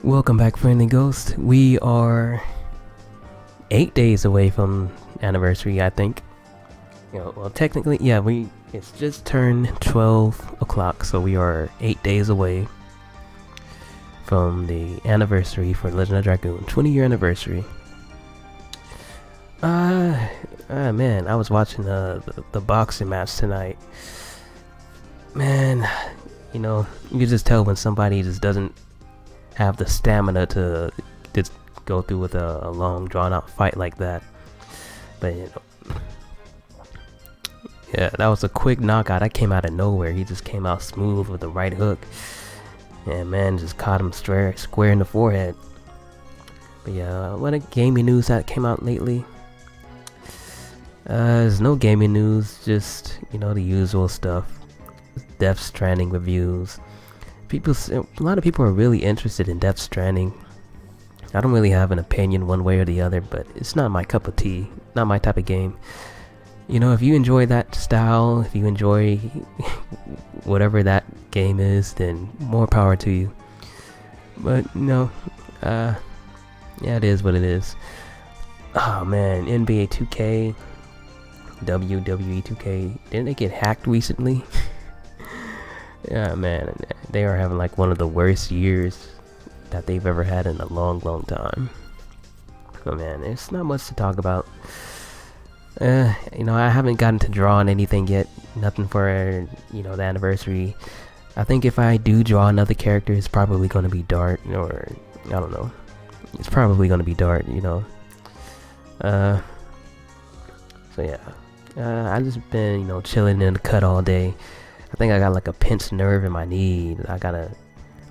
Welcome back, friendly ghost. We are 8 days away from anniversary, I think. Well, technically, yeah, it's just turned 12 o'clock, so we are 8 days away from the anniversary for Legend of Dragoon, 20-year anniversary. Man, I was watching the boxing match tonight. Man, you can just tell when somebody just doesn't have the stamina to just go through with a long drawn out fight like that. But yeah, that was a quick knockout. That came out of nowhere. He just came out smooth with the right hook, and man, just caught him square in the forehead. But yeah, what a gaming news that came out lately. There's no gaming news, just the usual stuff. Death Stranding reviews. A lot of people are really interested in Death Stranding. I don't really have an opinion one way or the other, but it's not my cup of tea, not my type of game. If you enjoy that style, if you enjoy whatever that game is, then more power to you. But yeah, it is what it is. Oh man, NBA 2K, WWE 2K, didn't they get hacked recently? Yeah, man, they are having like one of the worst years that they've ever had in a long time. Oh man, there's not much to talk about. I haven't gotten to draw on anything yet. Nothing for the anniversary. I think if I do draw another character, it's probably going to be Dart, or I don't know. It's probably going to be Dart. So yeah, I just been chilling in the cut all day. I think I got like a pinched nerve in my knee. I've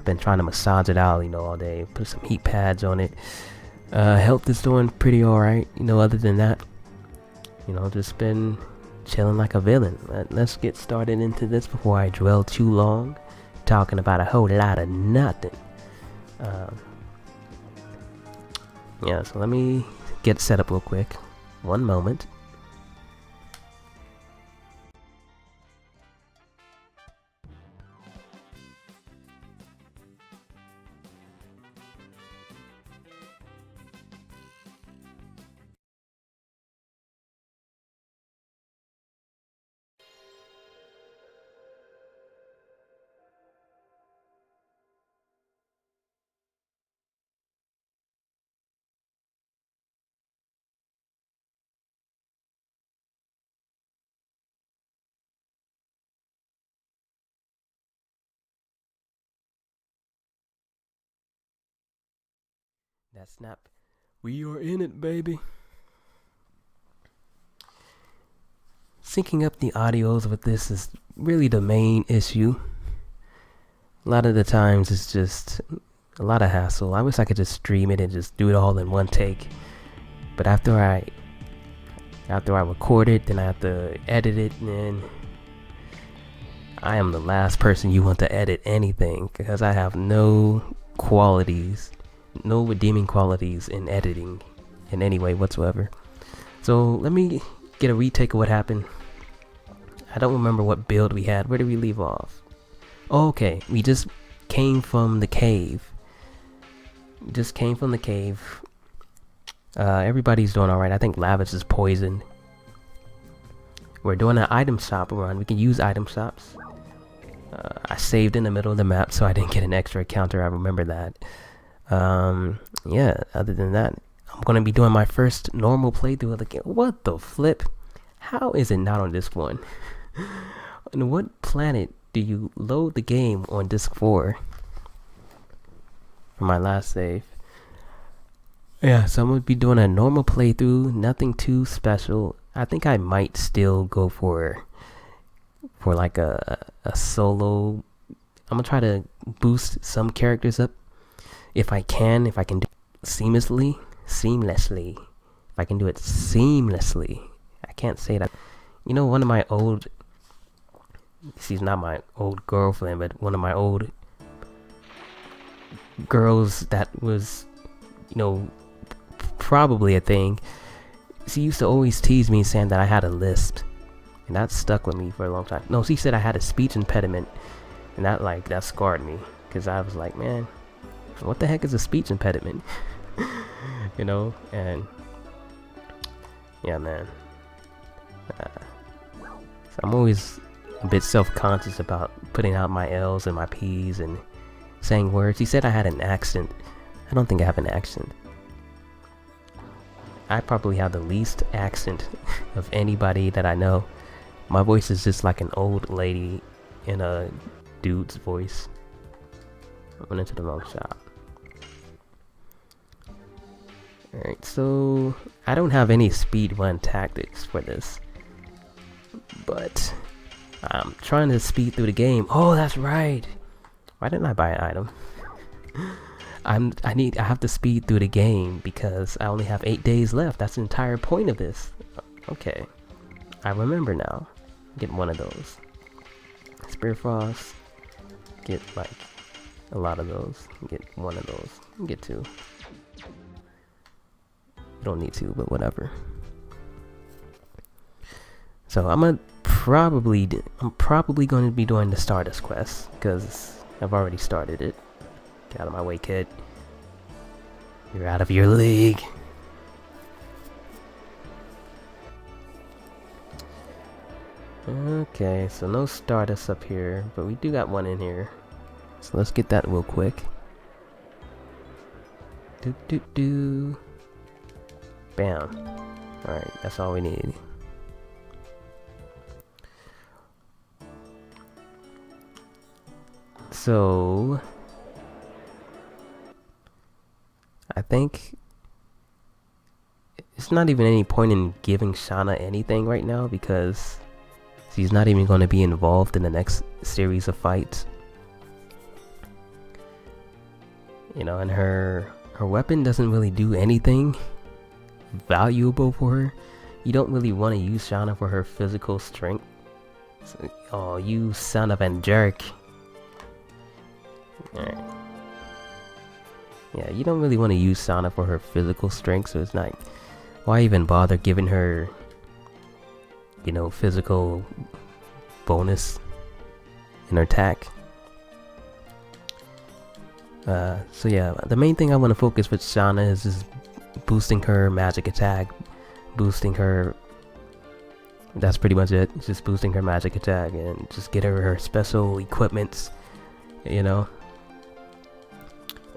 been trying to massage it out, all day. Put some heat pads on it. Health is doing pretty alright, other than that. Just been chilling like a villain. Let's get started into this before I dwell too long, talking about a whole lot of nothing. Yeah, so let me get set up real quick. One moment. That snap. We are in it, baby. Syncing up the audios with this is really the main issue. A lot of the times it's just a lot of hassle. I wish I could just stream it and just do it all in one take. But after I record it, then I have to edit it, and then I am the last person you want to edit anything, because I have no redeeming qualities in editing in any way whatsoever. So let me get a retake of what happened. I don't remember what build we had. Where did we leave off? Oh, okay, we just came from the cave. Everybody's doing alright. I think Lavish is poisoned. We're doing an item shop run. We can use item shops. I saved in the middle of the map, so I didn't get an extra encounter. I remember that. Yeah, other than that, I'm going to be doing my first normal playthrough of the game. What the flip? How is it not on disc 1? On what planet do you load the game on disc 4? For my last save. Yeah, so I'm going to be doing a normal playthrough, nothing too special. I think I might still go for like a solo. I'm going to try to boost some characters up. If I can do it seamlessly. If I can do it seamlessly. I can't say that. One of my old, she's not my old girlfriend, but one of my old girls that was, probably a thing. She used to always tease me saying that I had a lisp. And that stuck with me for a long time. No, she said I had a speech impediment. And that scarred me. Because I was like, man, What the heck is a speech impediment? You know, and yeah, man. So I'm always a bit self-conscious about putting out my L's and my P's and saying words. He said I had an accent. I don't think I have an accent. I probably have the least accent of anybody that I know. My voice is just like an old lady in a dude's voice. I went into the wrong shop. Alright, so I don't have any speed run tactics for this, but I'm trying to speed through the game. Oh, that's right. Why didn't I buy an item? I have to speed through the game because I only have 8 days left. That's the entire point of this. Okay, I remember now. Get one of those. Spear Frost. Get like a lot of those. Get one of those. Get two. You don't need to, but whatever. So I'm probably going to be doing the Stardust quest because I've already started it. Get out of my way, kid. You're out of your league. Okay, so no Stardust up here, but we do got one in here. So let's get that real quick. Do. Bam. Alright, that's all we need. So I think it's not even any point in giving Shauna anything right now because she's not even going to be involved in the next series of fights. You know, and her weapon doesn't really do anything valuable for her. You don't really want to use Shauna for her physical strength. So, oh, you son of a jerk. Alright. Yeah, you don't really want to use Shauna for her physical strength, so it's not... Why even bother giving her, you know, physical bonus in her attack? So yeah, the main thing I want to focus with Shauna is just boosting her magic attack, boosting her... That's pretty much it. It's just boosting her magic attack and just get her special equipments, you know.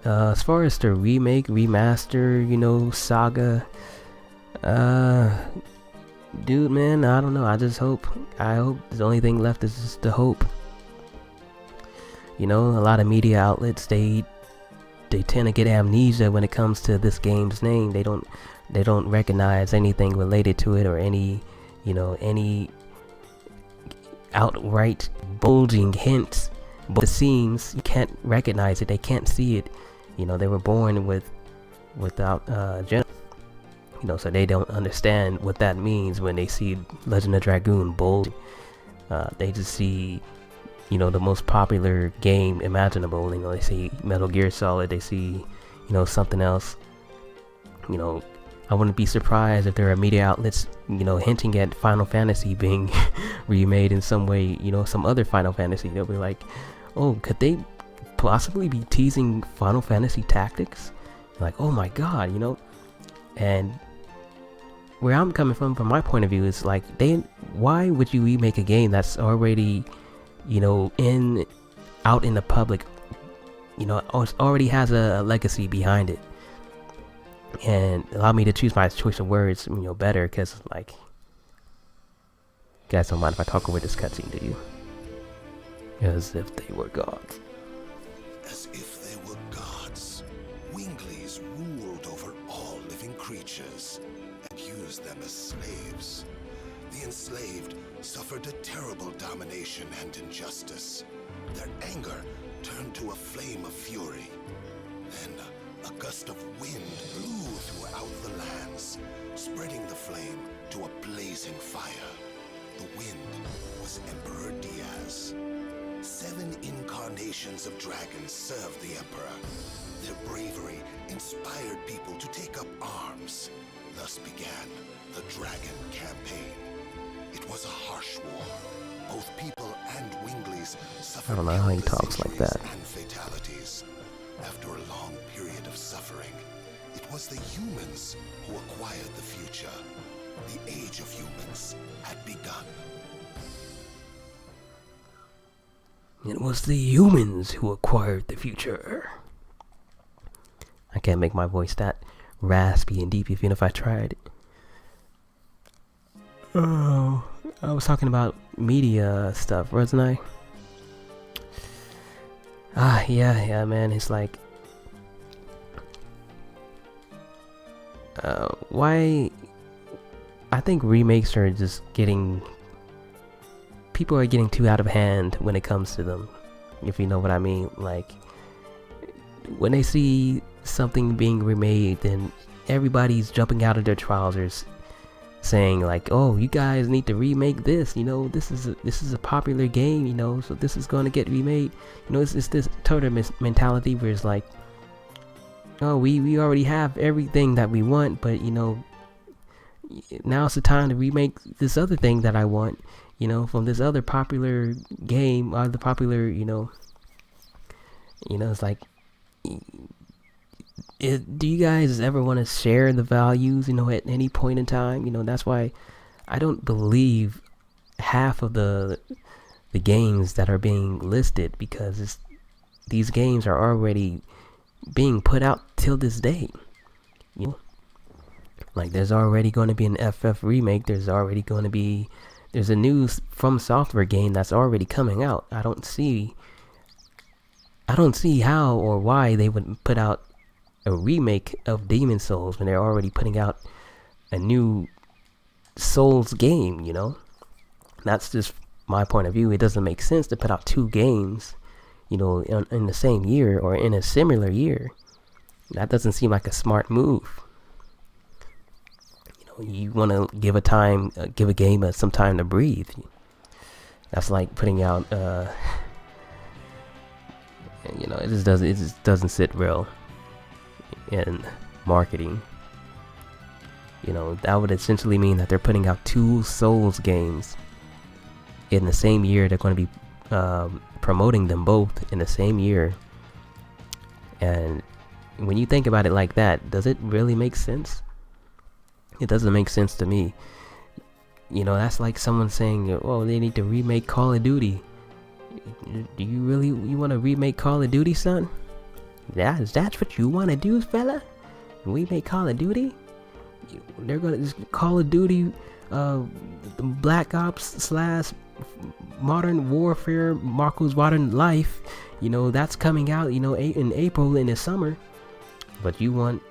As far as the remake, remaster, you know, saga, dude, man, I don't know. I hope the only thing left is just the hope. You know, a lot of media outlets, they tend to get amnesia when it comes to this game's name. They don't recognize anything related to it or any, you know, any outright bulging hints. But the seams, you can't recognize it. They can't see it. You know, they were born without gender. You know, so they don't understand what that means when they see Legend of Dragoon bulging. They just see, you know, the most popular game imaginable. You know, they see Metal Gear Solid. They see, you know, something else. You know, I wouldn't be surprised if there are media outlets, you know, hinting at Final Fantasy being remade in some way. You know, some other Final Fantasy. They'll be like, oh, could they possibly be teasing Final Fantasy Tactics? Like, oh my god, you know. And where I'm coming from my point of view, is like, why would you remake a game that's already, you know, out in the public, you know, already has a legacy behind it? And allow me to choose my choice of words, you know, better, because like, you guys don't mind if I talk over this cutscene, do you? As if they were gods. As if they were gods, Winglies ruled over all living creatures and used them as slaves. The enslaved suffered a terrible domination and injustice. Their anger turned to a flame of fury. Then a gust of wind blew throughout the lands, spreading the flame to a blazing fire. The wind was Emperor Diaz. 7 incarnations of dragons served the Emperor. Their bravery inspired people to take up arms. Thus began the Dragon Campaign. It was a harsh war. Both people and Winglies suffered I don't know how he talks like that. And fatalities. After a long period of suffering, it was the humans who acquired the future. The age of humans had begun. It was the humans who acquired the future. I can't make my voice that raspy and deep even if I tried. Oh, I was talking about media stuff, wasn't I? Yeah, man. It's like, why? I think remakes are just getting. People are getting too out of hand when it comes to them, if you know what I mean. Like, when they see something being remade, then everybody's jumping out of their trousers, saying like, "Oh, you guys need to remake this. You know, this is a popular game. You know, so this is going to get remade." You know, it's this total mentality where it's like, "Oh, we already have everything that we want, but you know, now it's the time to remake this other thing that I want. You know, from this other popular game or the popular, you know, it's like." Do you guys ever want to share the values, you know, at any point in time? You know, that's why I don't believe half of the games that are being listed, because these games are already being put out till this day. You know, like there's already going to be an FF remake. There's a new From Software game that's already coming out. I don't see how or why they would put out a remake of Demon Souls when they're already putting out a new Souls game, you know? That's just my point of view. It doesn't make sense to put out two games, you know, in the same year or in a similar year. That doesn't seem like a smart move. You know, you want to give a game some time to breathe. That's like putting out, you know, it just doesn't sit real in marketing. You know, that would essentially mean that they're putting out two Souls games in the same year. They're going to be promoting them both in the same year. And when you think about it like that, does it really make sense? It doesn't make sense to me. You know, that's like someone saying, "Oh, they need to remake Call of Duty." Do you want to remake Call of Duty, son? That's what you want to do, fella? Remake Call of Duty? They're gonna just Call of Duty, Black Ops / Modern Warfare, Marco's Modern Life. You know, that's coming out, you know, in April in the summer. But you want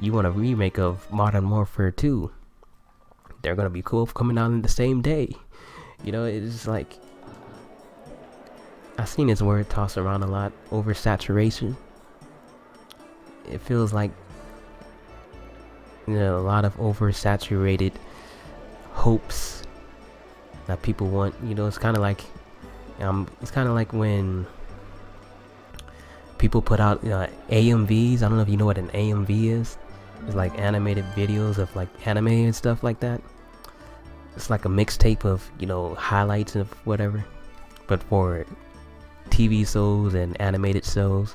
a remake of Modern Warfare 2? They're gonna be cool coming out in the same day. You know, it's like, I've seen this word tossed around a lot, oversaturation. It feels like, you know, a lot of oversaturated hopes that people want. You know, it's kind of like when people put out AMVs. I don't know if you know what an AMV is. It's like animated videos of like anime and stuff like that. It's like a mixtape of, you know, highlights of whatever, but for TV shows and animated shows.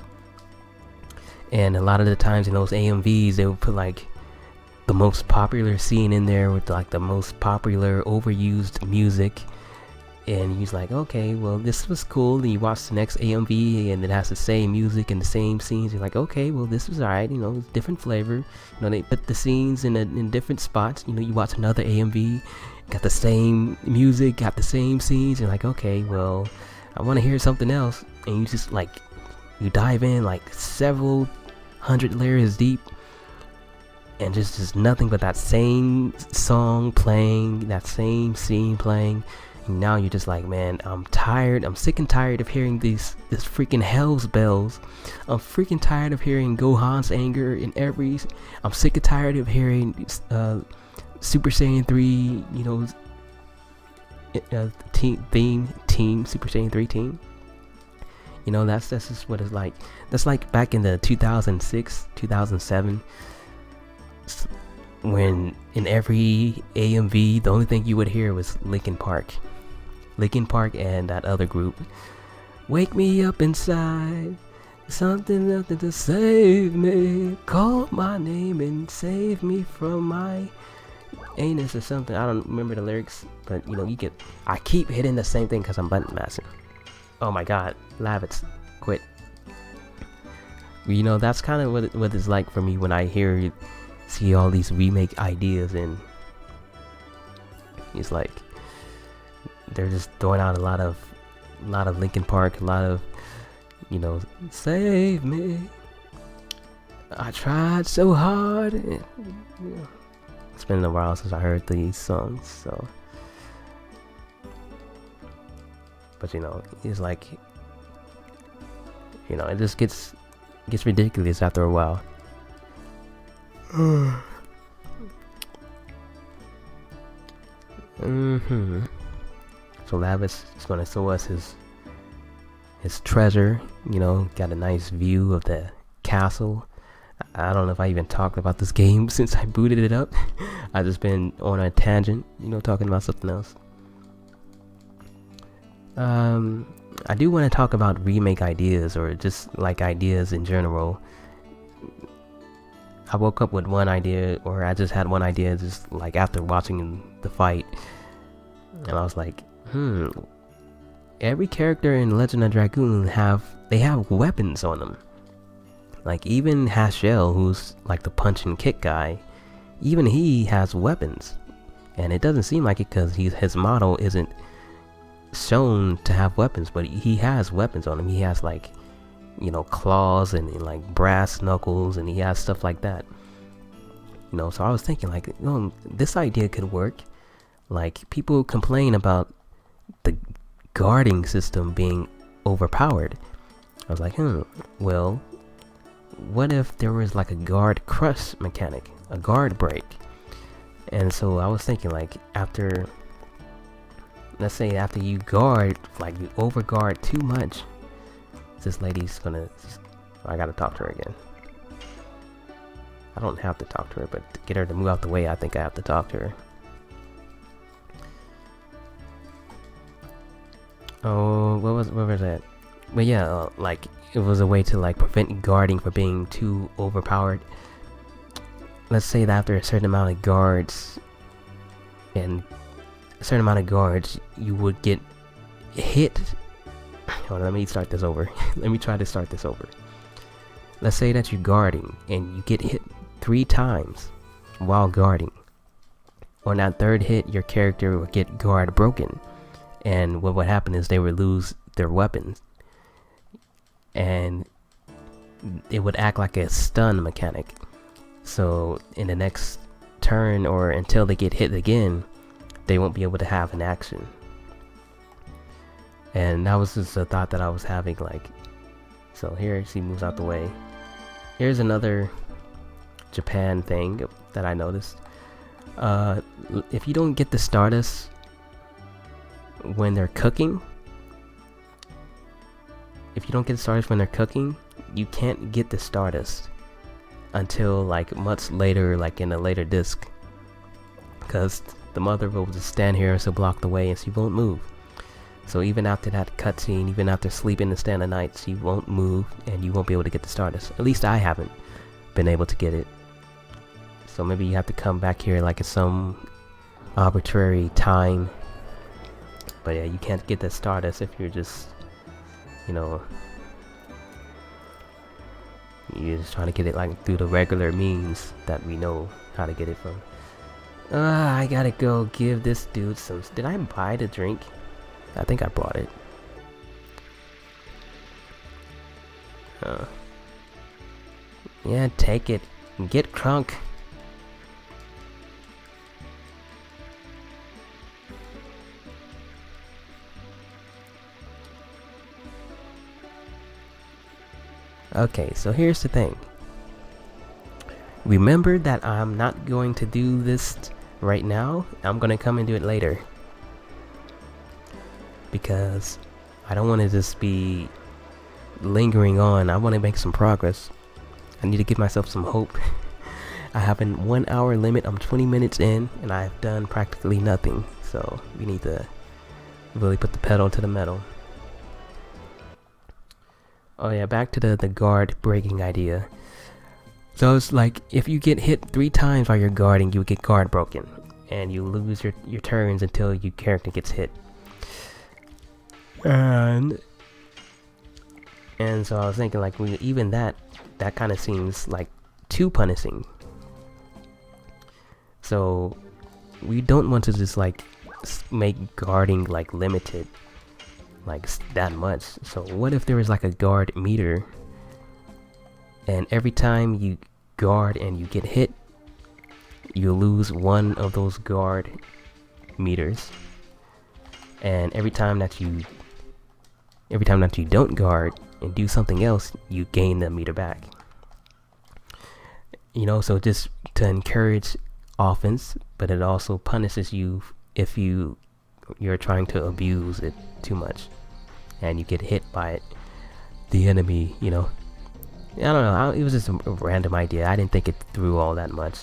And a lot of the times in those AMVs, they would put like the most popular scene in there with like the most popular overused music. And he's like, okay, well, this was cool. And you watch the next AMV and it has the same music and the same scenes. You're like, okay, well, this was alright. You know, it's different flavor. You know, they put the scenes in different spots. You know, you watch another AMV, got the same music, got the same scenes. You're like, okay, well, I want to hear something else. And you just like, you dive in like several hundred layers deep, and just nothing but that same song playing, that same scene playing. And now you're just like, man, I'm tired. I'm sick and tired of hearing this freaking hell's bells. I'm freaking tired of hearing Gohan's anger in every. I'm sick and tired of hearing Super Saiyan 3, you know, team Super Saiyan 3 team. You know, that's just what it's like. That's like back in the 2006, 2007, when in every AMV, the only thing you would hear was Linkin Park and that other group. Wake me up inside, Something to save me. Call my name and save me from my anus or something. I don't remember the lyrics, but you know, you get. I keep hitting the same thing because I'm button mashing. Oh my god, Lavitz, quit. You know, that's kind of what it's like for me when I see all these remake ideas, and it's like they're just throwing out a lot of Linkin Park, a lot of, you know, save me. I tried so hard. It's been a while since I heard these songs, so. But you know, it's like, you know, it just gets ridiculous after a while. So Lavis is gonna show us his treasure. You know, got a nice view of the castle. I don't know if I even talked about this game since I booted it up. I've just been on a tangent, you know, talking about something else. I do want to talk about remake ideas, or just like ideas in general. I woke up with one idea, or I just had one idea just like after watching the fight, and I was like, every character in Legend of Dragoon have weapons on them. Like even Hashel, who's like the punch and kick guy, even he has weapons, and it doesn't seem like it because his model isn't shown to have weapons, but he has weapons on him. He has like, you know, claws and like brass knuckles, and he has stuff like that. You know, so I was thinking like, oh, this idea could work. Like people complain about the guarding system being overpowered. I was like, well, what if there was like a guard crush mechanic, a guard break? And so I was thinking like let's say after you guard, like you overguard too much, this lady's gonna, I gotta talk to her again. I don't have to talk to her, but to get her to move out the way, I think I have to talk to her. Oh, what was that? But yeah, like it was a way to like prevent guarding from being too overpowered. Let's say that after a certain amount of guards, you would get hit. Hold on, let me start this over. Let me try to start this over. Let's say that you're guarding and you get hit 3 times while guarding. On that third hit, your character would get guard broken, and what would happen is they would lose their weapons, and it would act like a stun mechanic. So in the next turn, or until they get hit again, they won't be able to have an action. And that was just a thought that I was having, like, so here she moves out the way. Here's another Japan thing that I noticed. If you don't get the Stardust when they're cooking, you can't get the Stardust until like much later, like in a later disc, because the mother will just stand here and she'll block the way and she won't move. So even after that cutscene, even after sleeping the stand of night, she won't move and you won't be able to get the Stardust. At least I haven't been able to get it. So maybe you have to come back here like at some arbitrary time. But yeah, you can't get the Stardust if you're just, you know, you're just trying to get it like through the regular means that we know how to get it from. I gotta go give this dude some. Did I buy the drink? I think I bought it. Yeah, take it. Get crunk. Okay, so here's the thing. Remember that I'm not going to do this right now. I'm gonna come and do it later, because I don't want to just be lingering on. I want to make some progress. I need to give myself some hope. I have a 1 hour limit. I'm 20 minutes in and I've done practically nothing, so we need to really put the pedal to the metal. Oh yeah, back to the guard breaking idea. So it's like if you get hit 3 times while you're guarding, you get guard broken, and you lose your turns until your character gets hit. And so I was thinking, like, even that kind of seems like too punishing. So we don't want to just like make guarding like limited, like that much. So what if there was like a guard meter, and every time you guard and you get hit, you lose 1 of those guard meters, and every time that you don't guard and do something else, you gain the meter back. You know, so just to encourage offense, but it also punishes you if you're trying to abuse it too much and you get hit by the enemy, you know. I don't know, it was just a random idea. I didn't think it through all that much.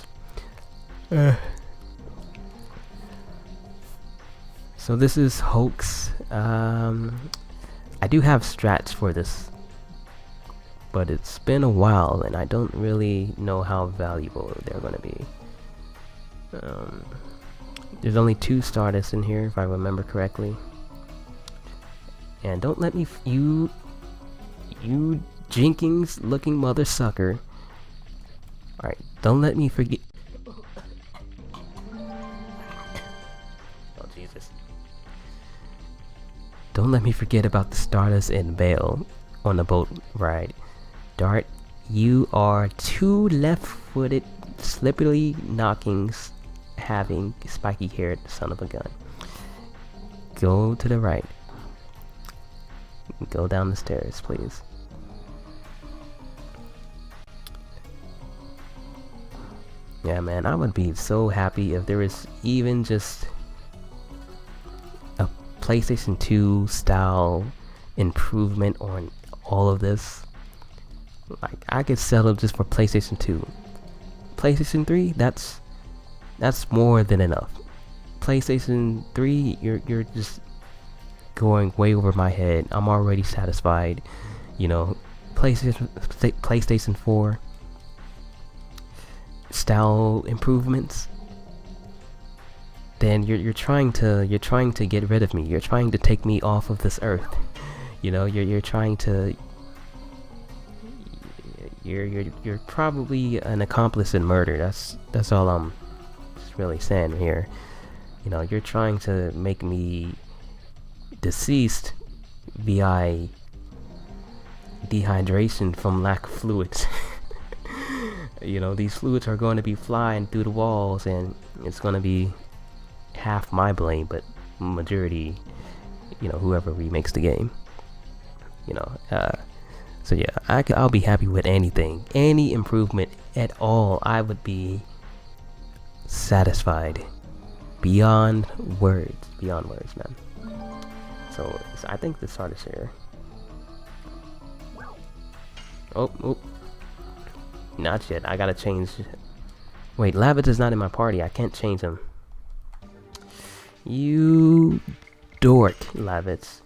So this is Hoax. I do have strats for this, but it's been a while and I don't really know how valuable they're going to be. There's only 2 Stardust in here, if I remember correctly. And don't let me you Jenkins looking mother sucker. Alright, don't let me forget. Oh Jesus. Don't let me forget about the Stardust and Bale on the boat ride. Dart, you are 2 left-footed, slippery knockings having spiky-haired son of a gun. Go to the right. Go down the stairs, please. Yeah, man, I would be so happy if there was even just a PlayStation 2 style improvement on all of this. Like, I could settle just for PlayStation 2. PlayStation 3, that's more than enough. PlayStation 3, you're just going way over my head. I'm already satisfied. You know, PlayStation 4 style improvements. Then you're trying to get rid of me. You're trying to take me off of this earth. You know, you're trying to. You're probably an accomplice in murder. That's all I'm just really saying here. You know, you're trying to make me deceased via dehydration from lack of fluids. You know, these fluids are going to be flying through the walls, and it's going to be half my blame, but majority, you know, whoever remakes the game. You know, so yeah, I'll be happy with anything, any improvement at all. I would be satisfied beyond words, man. So I think the start is here. Oh, not yet. I gotta change. Wait, Lavitz is not in my party. I can't change him. You dork, Lavitz.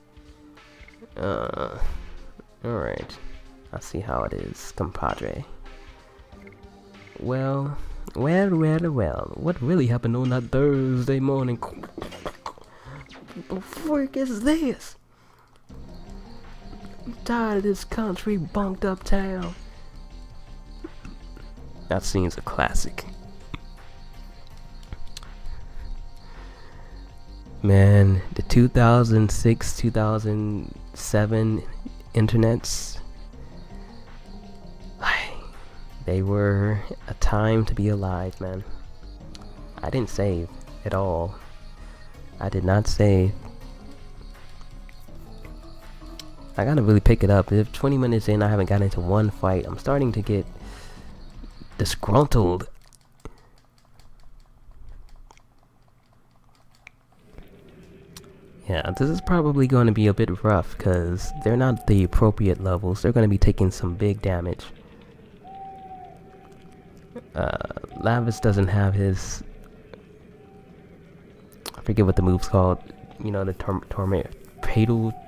Alright. I'll see how it is, compadre. Well. What really happened on that Thursday morning? What the frick is this? I'm tired of this country bunked up town. That scene's a classic. Man, the 2006, 2007 internets, they were a time to be alive, man. I didn't save at all. I did not save. I gotta really pick it up. If 20 minutes in I haven't gotten into one fight, I'm starting to get disgruntled. Yeah, this is probably going to be a bit rough because they're not the appropriate levels. They're going to be taking some big damage. Lavis doesn't have his... I forget what the move's called. You know, the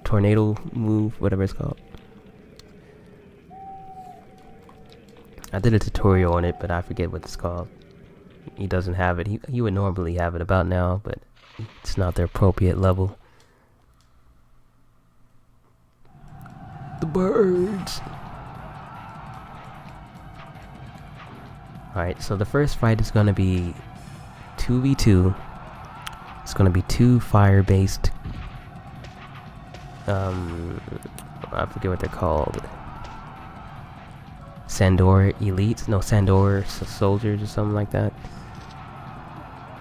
tornado move, whatever it's called. I did a tutorial on it, but I forget what it's called. He doesn't have it. He would normally have it about now, but it's not the appropriate level. The birds! Alright, so the first fight is gonna be 2v2. It's gonna be 2 fire-based... I forget what they're called. Sandor elites? No, Sandor soldiers or something like that.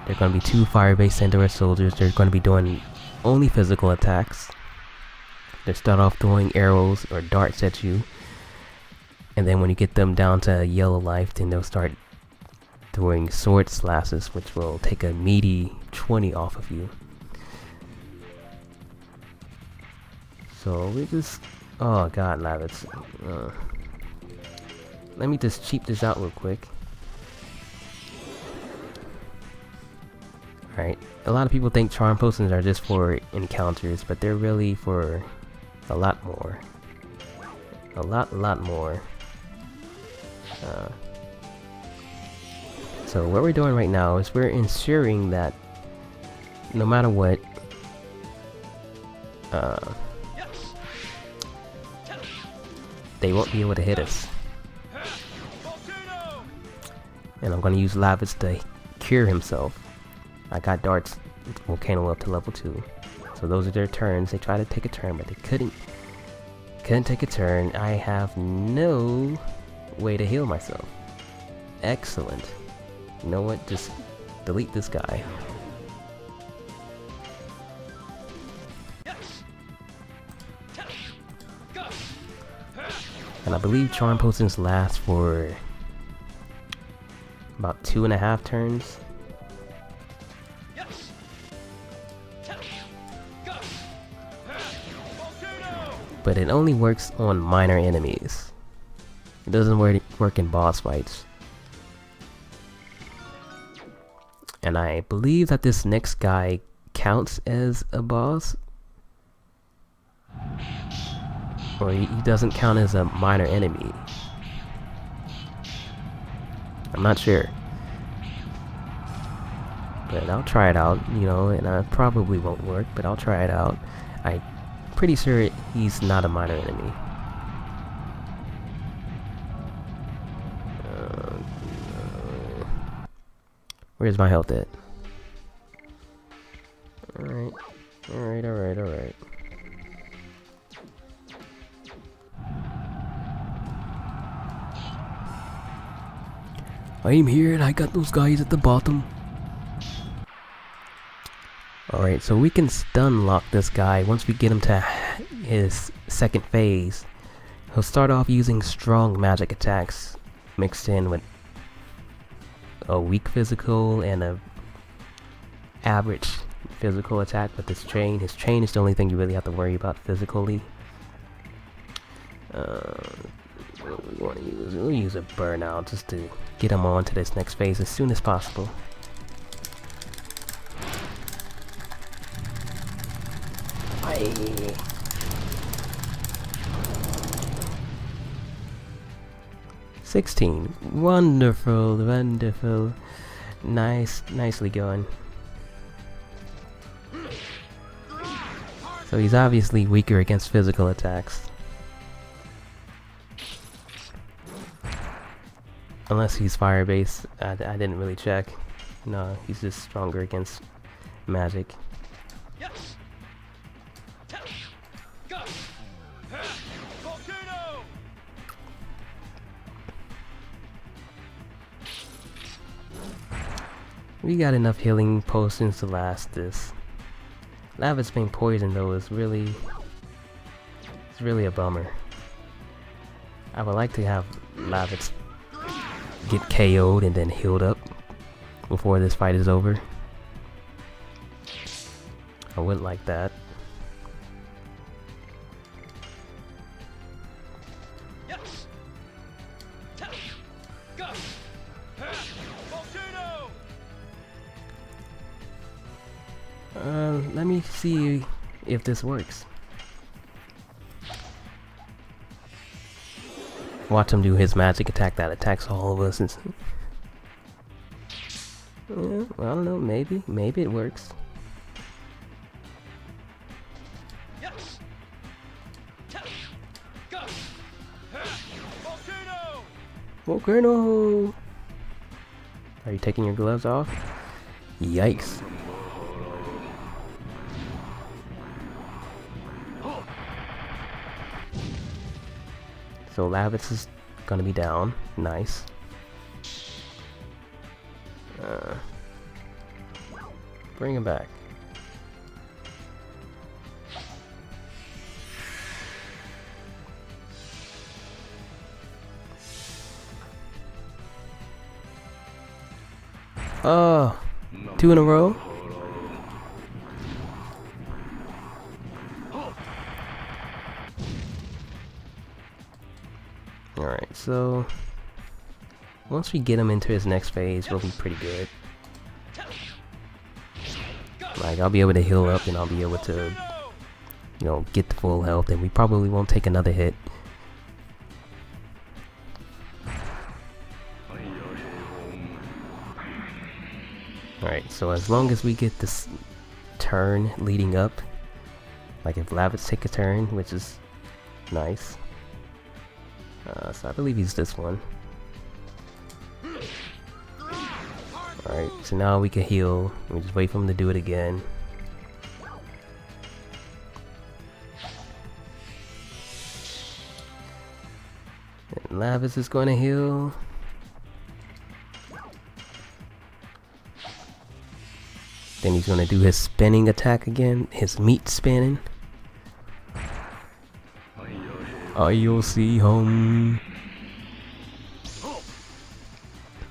They're gonna be 2 fire-based Sandor soldiers. They're gonna be doing only physical attacks. They start off throwing arrows or darts at you. And then when you get them down to yellow life, then they'll start throwing sword slashes, which will take a meaty 20 off of you. So we just... Oh god, Lavitz. Let me just cheap this out real quick. Alright, a lot of people think charm potions are just for encounters, but they're really for a lot more. A lot more. So what we're doing right now is we're ensuring that no matter what, they won't be able to hit us. And I'm going to use Lavitz to cure himself. I got darts Volcano up to level 2. So those are their turns. They try to take a turn, but they couldn't take a turn. I have no way to heal myself. Excellent. You know what? Just delete this guy. And I believe charm potions last for about 2.5 turns. But it only works on minor enemies. It doesn't work in boss fights. And I believe that this next guy counts as a boss. Or he doesn't count as a minor enemy. I'm not sure. But I'll try it out, you know, and I probably won't work, but I'll try it out. I'm pretty sure he's not a minor enemy. Where's my health at? Alright. Alright. I'm here and I got those guys at the bottom. Alright, so we can stun lock this guy once we get him to his second phase. He'll start off using strong magic attacks mixed in with a weak physical and a average physical attack with his chain. His chain is the only thing you really have to worry about physically. What we want to use? We'll use a burnout just to get him on to this next phase as soon as possible. Aye. $16. Wonderful. Nicely going. So he's obviously weaker against physical attacks. Unless he's fire-based. I didn't really check. No, he's just stronger against magic. We got enough healing potions to last this. Lavitz being poisoned though is really a bummer. I would like to have Lavitz get KO'd and then healed up before this fight is over. I would like that. Let me see if this works. Watch him do his magic attack that attacks all of us. Yeah, I don't know, maybe it works. Volcano! Are you taking your gloves off? Yikes. So Lavitz is gonna be down. Nice. Bring him back. Oh, 2 in a row. Alright, so once we get him into his next phase, we'll be pretty good. Like, I'll be able to heal up and I'll be able to, you know, get the full health, and we probably won't take another hit. Alright, so as long as we get this turn leading up, like if Lavitz take a turn, which is nice. So I believe he's this one. Alright, so now we can heal. We just wait for him to do it again. And Lavitz is going to heal. Then he's going to do his spinning attack again. His meat spinning. ITOwl home.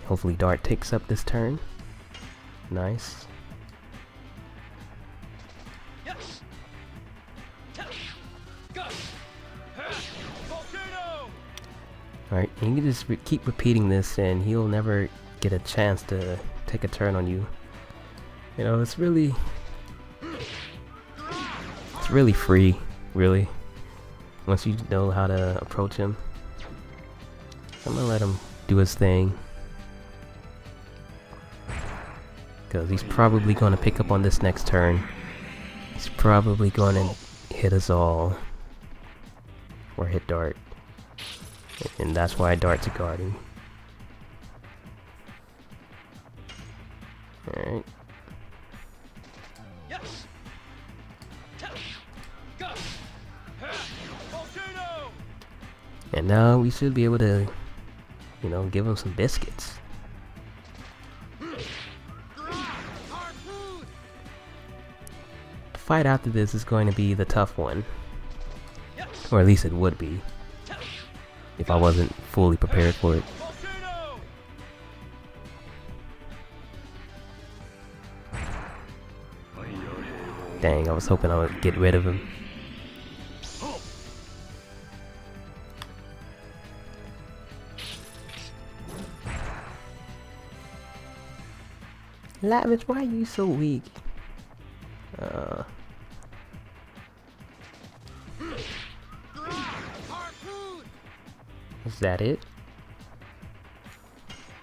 Hopefully Dart takes up this turn. Nice. Alright, you can just keep repeating this and he'll never get a chance to take a turn on you. You know, it's really free, really. Once you know how to approach him. I'm gonna let him do his thing. Because he's probably going to pick up on this next turn. He's probably going to hit us all. Or hit Dart. And that's why Dart's a guarding. Alright. And now we should be able to, you know, give him some biscuits. The fight after this is going to be the tough one. Or at least it would be. If I wasn't fully prepared for it. Dang, I was hoping I would get rid of him. Lavitz, why are you so weak? Is that it?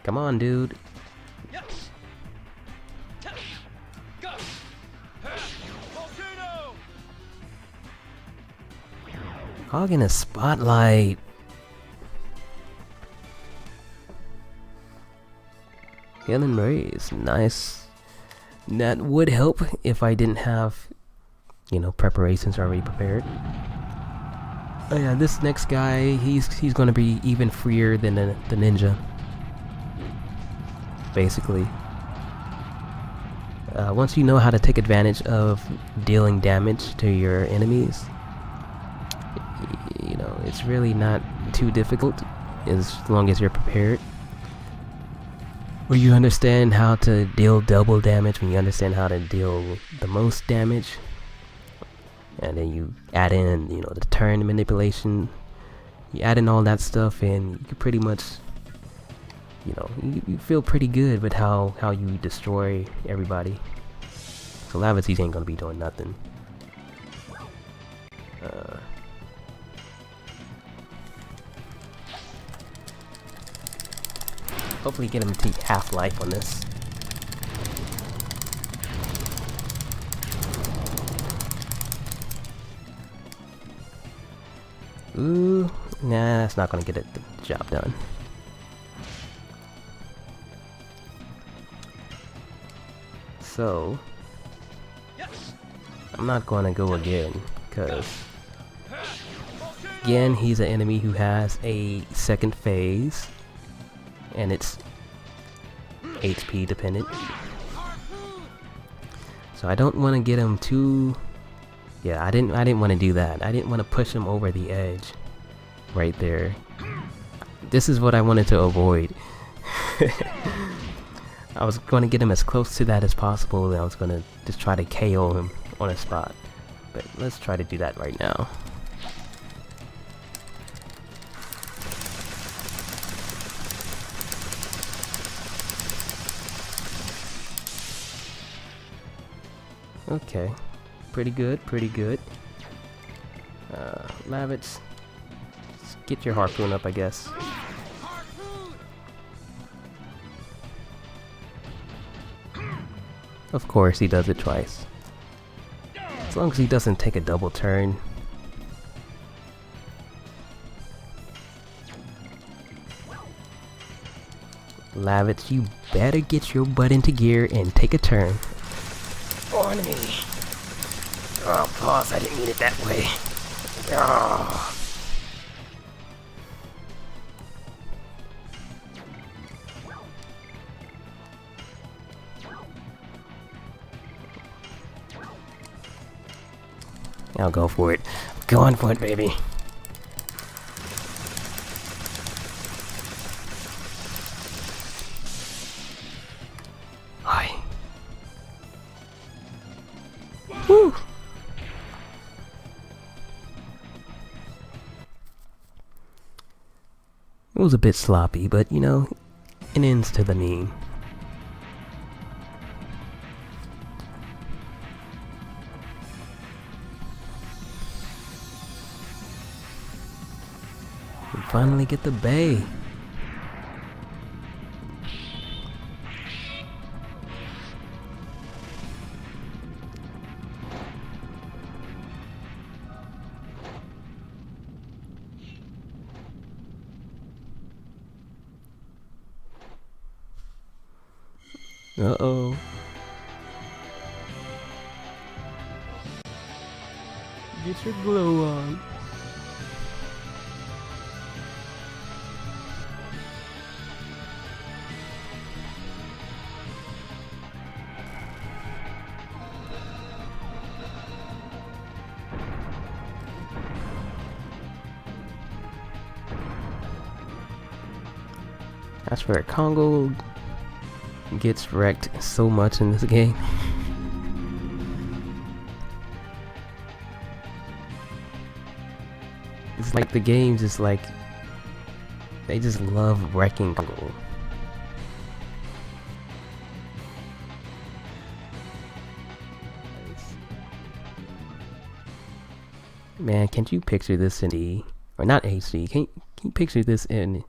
Come on, dude. Hogging a spotlight. Healing raise, nice. That would help if I didn't have, you know, preparations already prepared. Oh yeah, this next guy, he's gonna be even freer than the ninja. Basically. Once you know how to take advantage of dealing damage to your enemies, you know, it's really not too difficult as long as you're prepared. When you understand how to deal double damage, when you understand how to deal the most damage, and then you add in, you know, the turn manipulation, you add in all that stuff, and you can pretty much, you know, you feel pretty good with how you destroy everybody. So Lavitz ain't gonna be doing nothing. Hopefully get him to half-life on this. Ooh, nah, that's not gonna get the job done. So, I'm not gonna go again, because again, he's an enemy who has a second phase, and it's HP dependent. So I don't want to get him too. Yeah, I didn't want to do that. I didn't want to push him over the edge, right there. This is what I wanted to avoid. I was going to get him as close to that as possible, and I was going to just try to KO him on a spot. But let's try to do that right now. Okay, pretty good, pretty good. Lavitz, get your harpoon up, I guess. Of course, he does it twice. As long as he doesn't take a double turn. Lavitz, you better get your butt into gear and take a turn. On me. Oh, pause, I didn't mean it that way. Oh. I'll go for it. Go on for it, baby. Hi. Woo! It was a bit sloppy, but you know, it ends to the meme. We finally get the bay. Uh-oh. Get your glow on. I swear, Congo gets wrecked so much in this game. It's like the games is like they just love wrecking Congo. Man, can't you picture this in the, or not HD? Can you picture this in,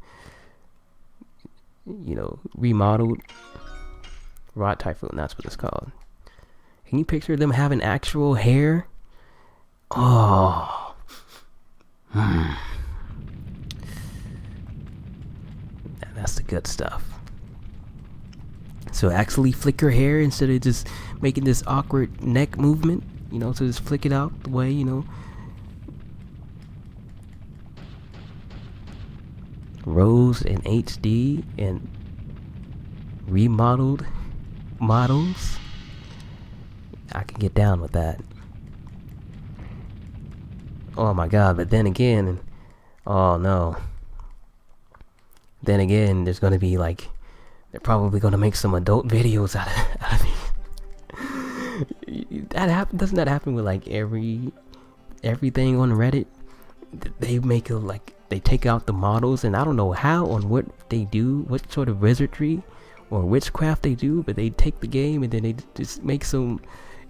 you know, remodeled Rot Typhoon? That's what it's called. Can you picture them having actual hair? Oh, that's the good stuff. So actually flick your hair instead of just making this awkward neck movement. You know, so just flick it out the way, you know. Rose in HD and remodeled models. I can get down with that. Oh my god, but then again, oh no. Then again, there's gonna be like, they're probably gonna make some adult videos out of it. Doesn't that happen with like everything on Reddit? They make a, like, they take out the models, and I don't know how, on what they do, what sort of wizardry or witchcraft they do, but they take the game and then they just make some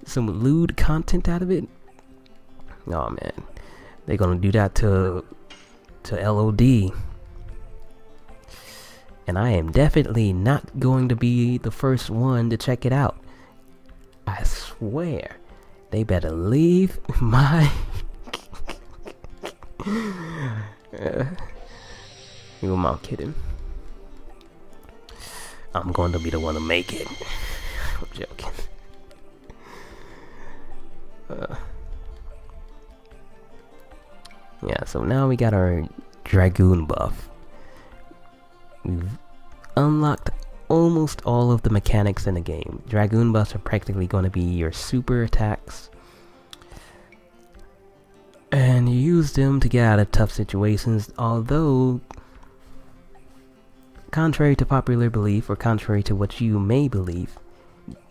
lewd content out of it. Oh man, they're gonna do that to LOD. And I am definitely not going to be the first one to check it out. I swear. They better leave my... You am I kidding? I'm going to be the one to make it. I'm joking. Yeah, so now we got our Dragoon buff. We've unlocked almost all of the mechanics in the game. Dragoon buffs are practically going to be your super attacks. And you use them to get out of tough situations, although, contrary to popular belief, or contrary to what you may believe,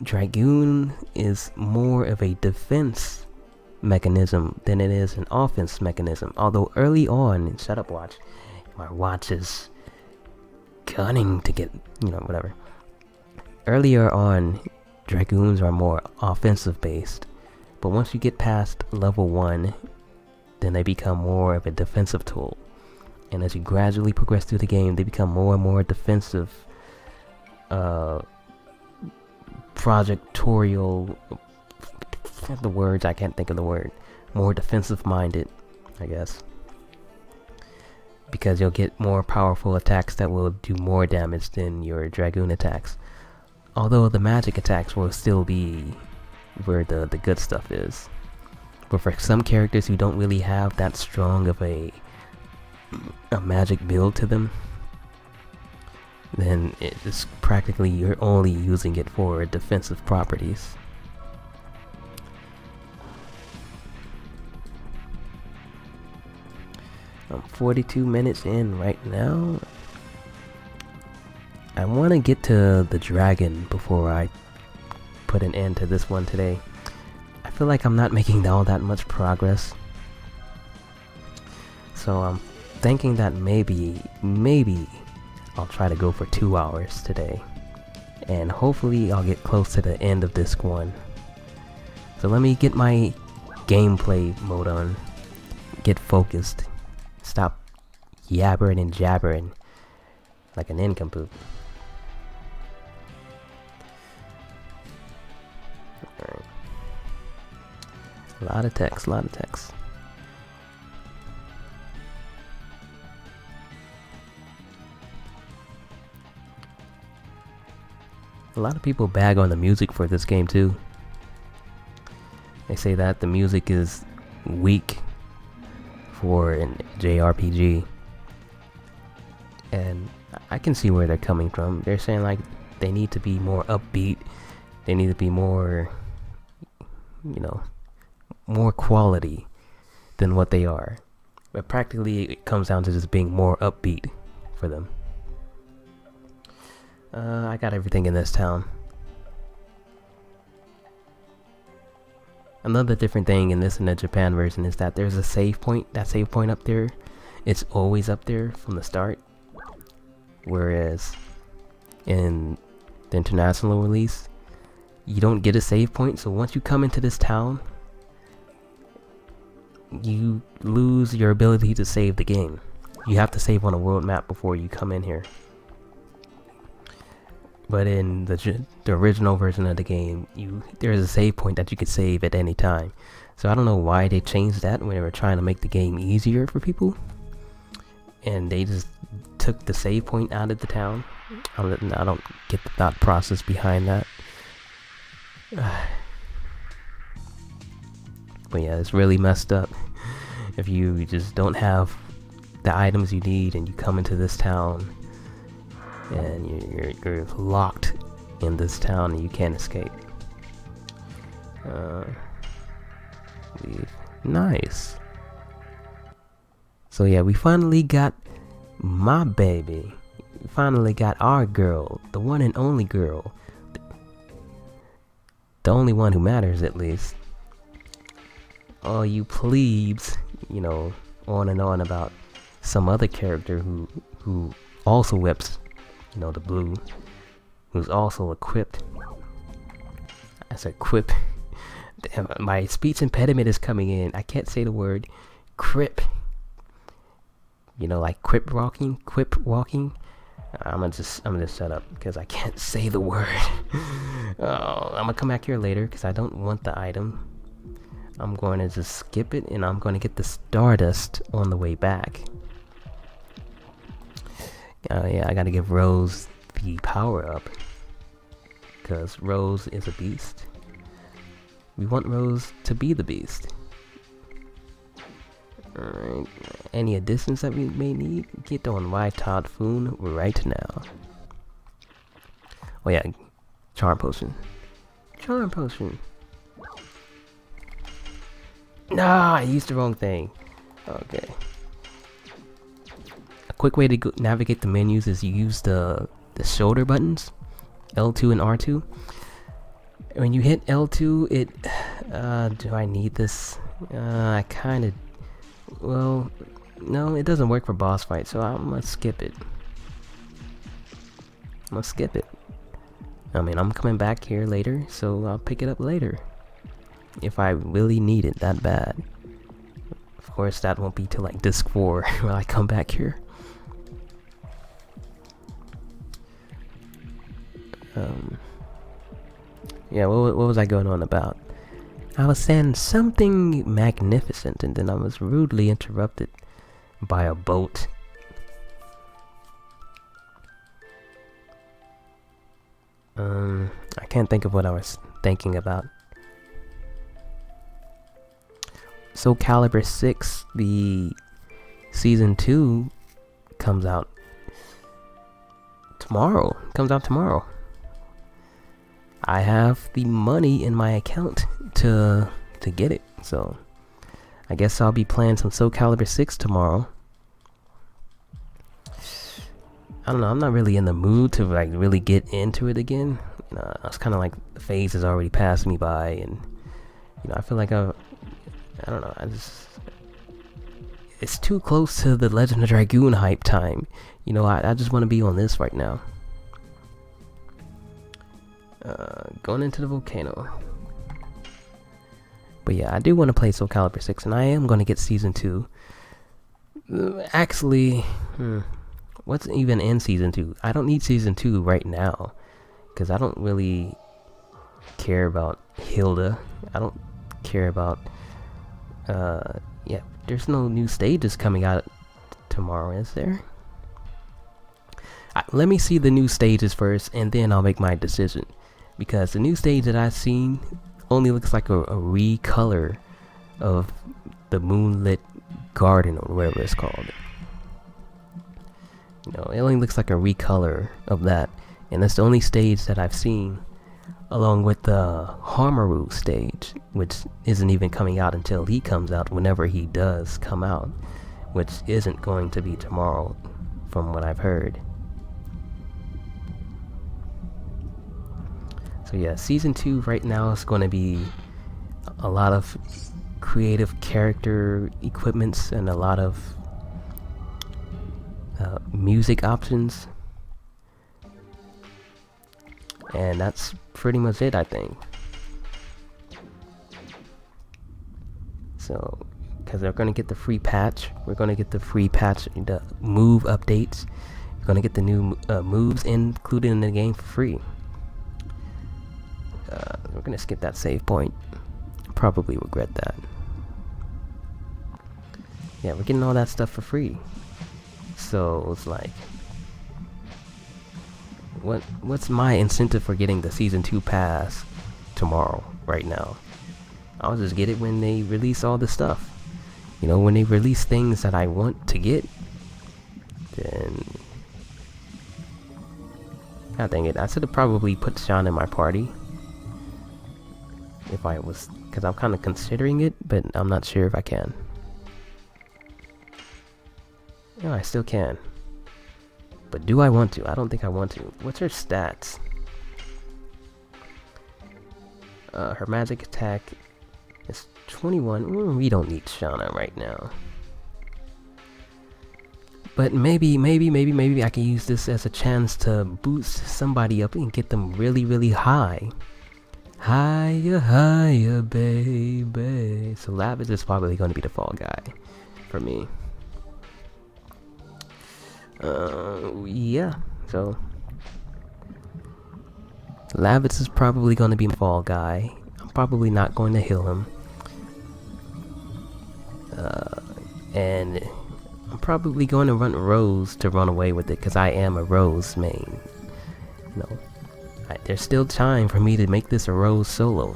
Dragoon is more of a defense mechanism than it is an offense mechanism. Although early on, shut up watch, my watch is gunning to get, whatever. Earlier on, Dragoons are more offensive based, but once you get past level 1, then they become more of a defensive tool. And as you gradually progress through the game, they become more and more defensive, projectorial, the words, I can't think of the word, more defensive minded, I guess. Because you'll get more powerful attacks that will do more damage than your Dragoon attacks. Although the magic attacks will still be where the good stuff is. But for some characters who don't really have that strong of a magic build to them, then it's practically you're only using it for defensive properties. I'm 42 minutes in right now. I want to get to the dragon before I put an end to this one today. I feel like I'm not making all that much progress. So I'm thinking that maybe I'll try to go for 2 hours today. And hopefully I'll get close to the end of this one. So let me get my gameplay mode on. Get focused. Stop yabbering and jabbering like an nincompoop. Alright. A lot of text, A lot of people bag on the music for this game too. They say that the music is weak for an JRPG. And I can see where they're coming from. They're saying like they need to be more upbeat. They need to be more, more quality than what they are. But practically it comes down to just being more upbeat for them. I got everything in this town. Another different thing in this and the Japan version is that there's a save point. That save point up there, it's always up there from the start. Whereas in the international release, you don't get a save point. So once you come into this town, you lose your ability to save the game. You have to save on a world map before you come in here. But in the original version of the game, there's a save point that you could save at any time. So I don't know why they changed that when they were trying to make the game easier for people. And they just took the save point out of the town. I don't get the thought process behind that. But yeah, it's really messed up. If you just don't have the items you need and you come into this town and you're locked in this town and you can't escape. Nice. So yeah, we finally got my baby. We finally got our girl, the one and only girl. The only one who matters, at least. All you plebes, on and on about some other character who also whips, the blue, who's also equipped. I said quip. Damn, my speech impediment is coming in. I can't say the word crip. Like quip walking. I'm gonna just shut up because I can't say the word. Oh, I'm gonna come back here later because I don't want the item. I'm going to just skip it, and I'm going to get the Stardust on the way back. Yeah, I gotta give Rose the power up because Rose is a beast. We want Rose to be the beast. Alright, any additions that we may need, get on Typhoon right now. Oh yeah, Charm Potion. Charm Potion. Nah, I used the wrong thing. Okay. A quick way to navigate the menus is you use the shoulder buttons, L2 and R2. When you hit L2, it... do I need this? I kinda... Well, no, it doesn't work for boss fights, so I'm gonna skip it. I mean, I'm coming back here later, so I'll pick it up later. If I really need it that bad. Of course, that won't be till like disc 4 when I come back here. Yeah, what was I going on about? I was saying something magnificent, and then I was rudely interrupted by a boat. I can't think of what I was thinking about. Soul Calibur 6, the Season 2 comes out tomorrow. I have the money in my account to get it, so I guess I'll be playing some Soul Calibur 6 tomorrow. I don't know, I'm not really in the mood to like really get into it again. You know, I was kind of like, the phase has already passed me by, and you know, I feel like I don't know, it's too close to the Legend of Dragoon hype time. You know, I just want to be on this right now. Going into the volcano. But yeah, I do want to play Soul Calibur 6, and I am going to get Season 2. Actually, what's even in Season 2? I don't need Season 2 right now, because I don't really care about Hilda. I don't care about... yeah, there's no new stages coming out tomorrow, is there? Let me see the new stages first, and then I'll make my decision. Because the new stage that I've seen only looks like a recolor of the Moonlit Garden, or whatever it's called. You know, it only looks like a recolor of that. And that's the only stage that I've seen, along with the Harmaru stage, which isn't even coming out until he comes out, whenever he does come out, which isn't going to be tomorrow, from what I've heard. So yeah, Season 2 right now is going to be a lot of creative character equipments and a lot of music options. And that's pretty much it, I think. So, because they're going to get the free patch. We're going to get the free patch, the move updates. We're going to get the new moves included in the game for free. We're going to skip that save point. Probably regret that. Yeah, we're getting all that stuff for free. So, it's like... What's my incentive for getting the Season 2 pass tomorrow, right now? I'll just get it when they release all the stuff. You know, when they release things that I want to get, then... God dang it, I should have probably put Sean in my party. If I was... Because I'm kind of considering it, but I'm not sure if I can. No, I still can. But do I want to? I don't think I want to. What's her stats? Her magic attack is 21. We don't need Shauna right now. But maybe I can use this as a chance to boost somebody up and get them really, really high. Higher, higher, baby. So Lavish is probably going to be the fall guy for me. Yeah, So Lavitz is probably going to be my fall guy. I'm probably not going to heal him. And I'm probably going to run Rose to run away with it, because I am a Rose main. You know, there's still time for me to make this a Rose solo.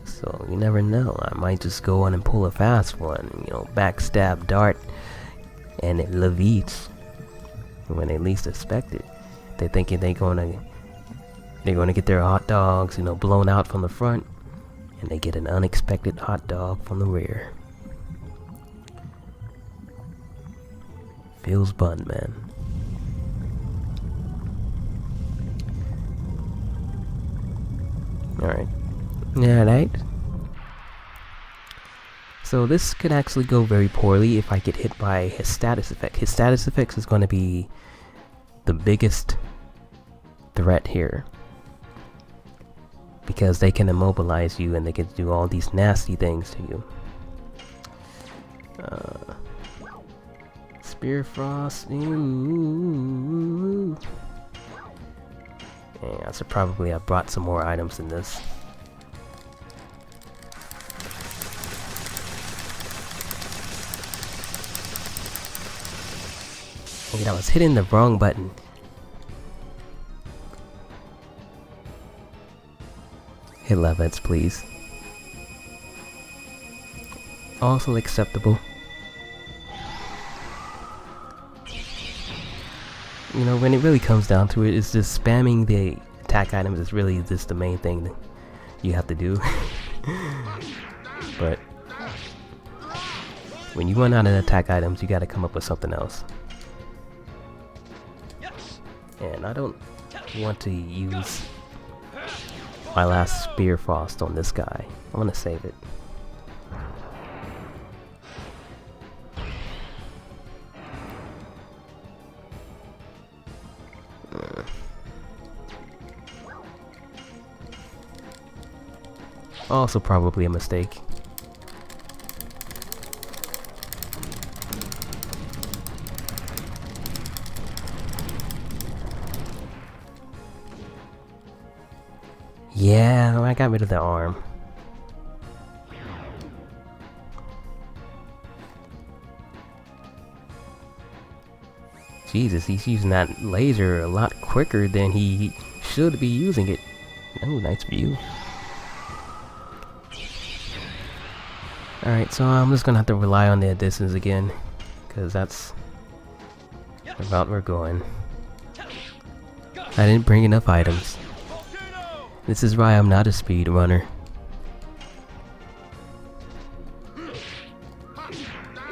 So you never know, I might just go on and pull a fast one, you know, backstab Dart and it levites when they least expect it. They're thinking they're gonna get their hot dogs, you know, blown out from the front, and they get an unexpected hot dog from the rear. Feels bun, man. Alright. Alright. So this could actually go very poorly if I get hit by his status effect. His status effects is going to be the biggest threat here, because they can immobilize you and they can do all these nasty things to you. Spear Frost. Ooh. Yeah, I should probably have brought some more items in this. Wait, I was hitting the wrong button. Hit Lavitz, please. Also acceptable. You know, when it really comes down to it, it's just spamming the attack items is really just the main thing that you have to do. But when you run out of attack items, you gotta come up with something else. And I don't want to use my last Spear Frost on this guy. I want to save it. Also probably a mistake. Yeah, I got rid of the arm. Jesus, he's using that laser a lot quicker than he should be using it. Oh, nice view. Alright, so I'm just gonna have to rely on the distance again, because that's about where we're going. I didn't bring enough items. This is why I'm not a speed runner.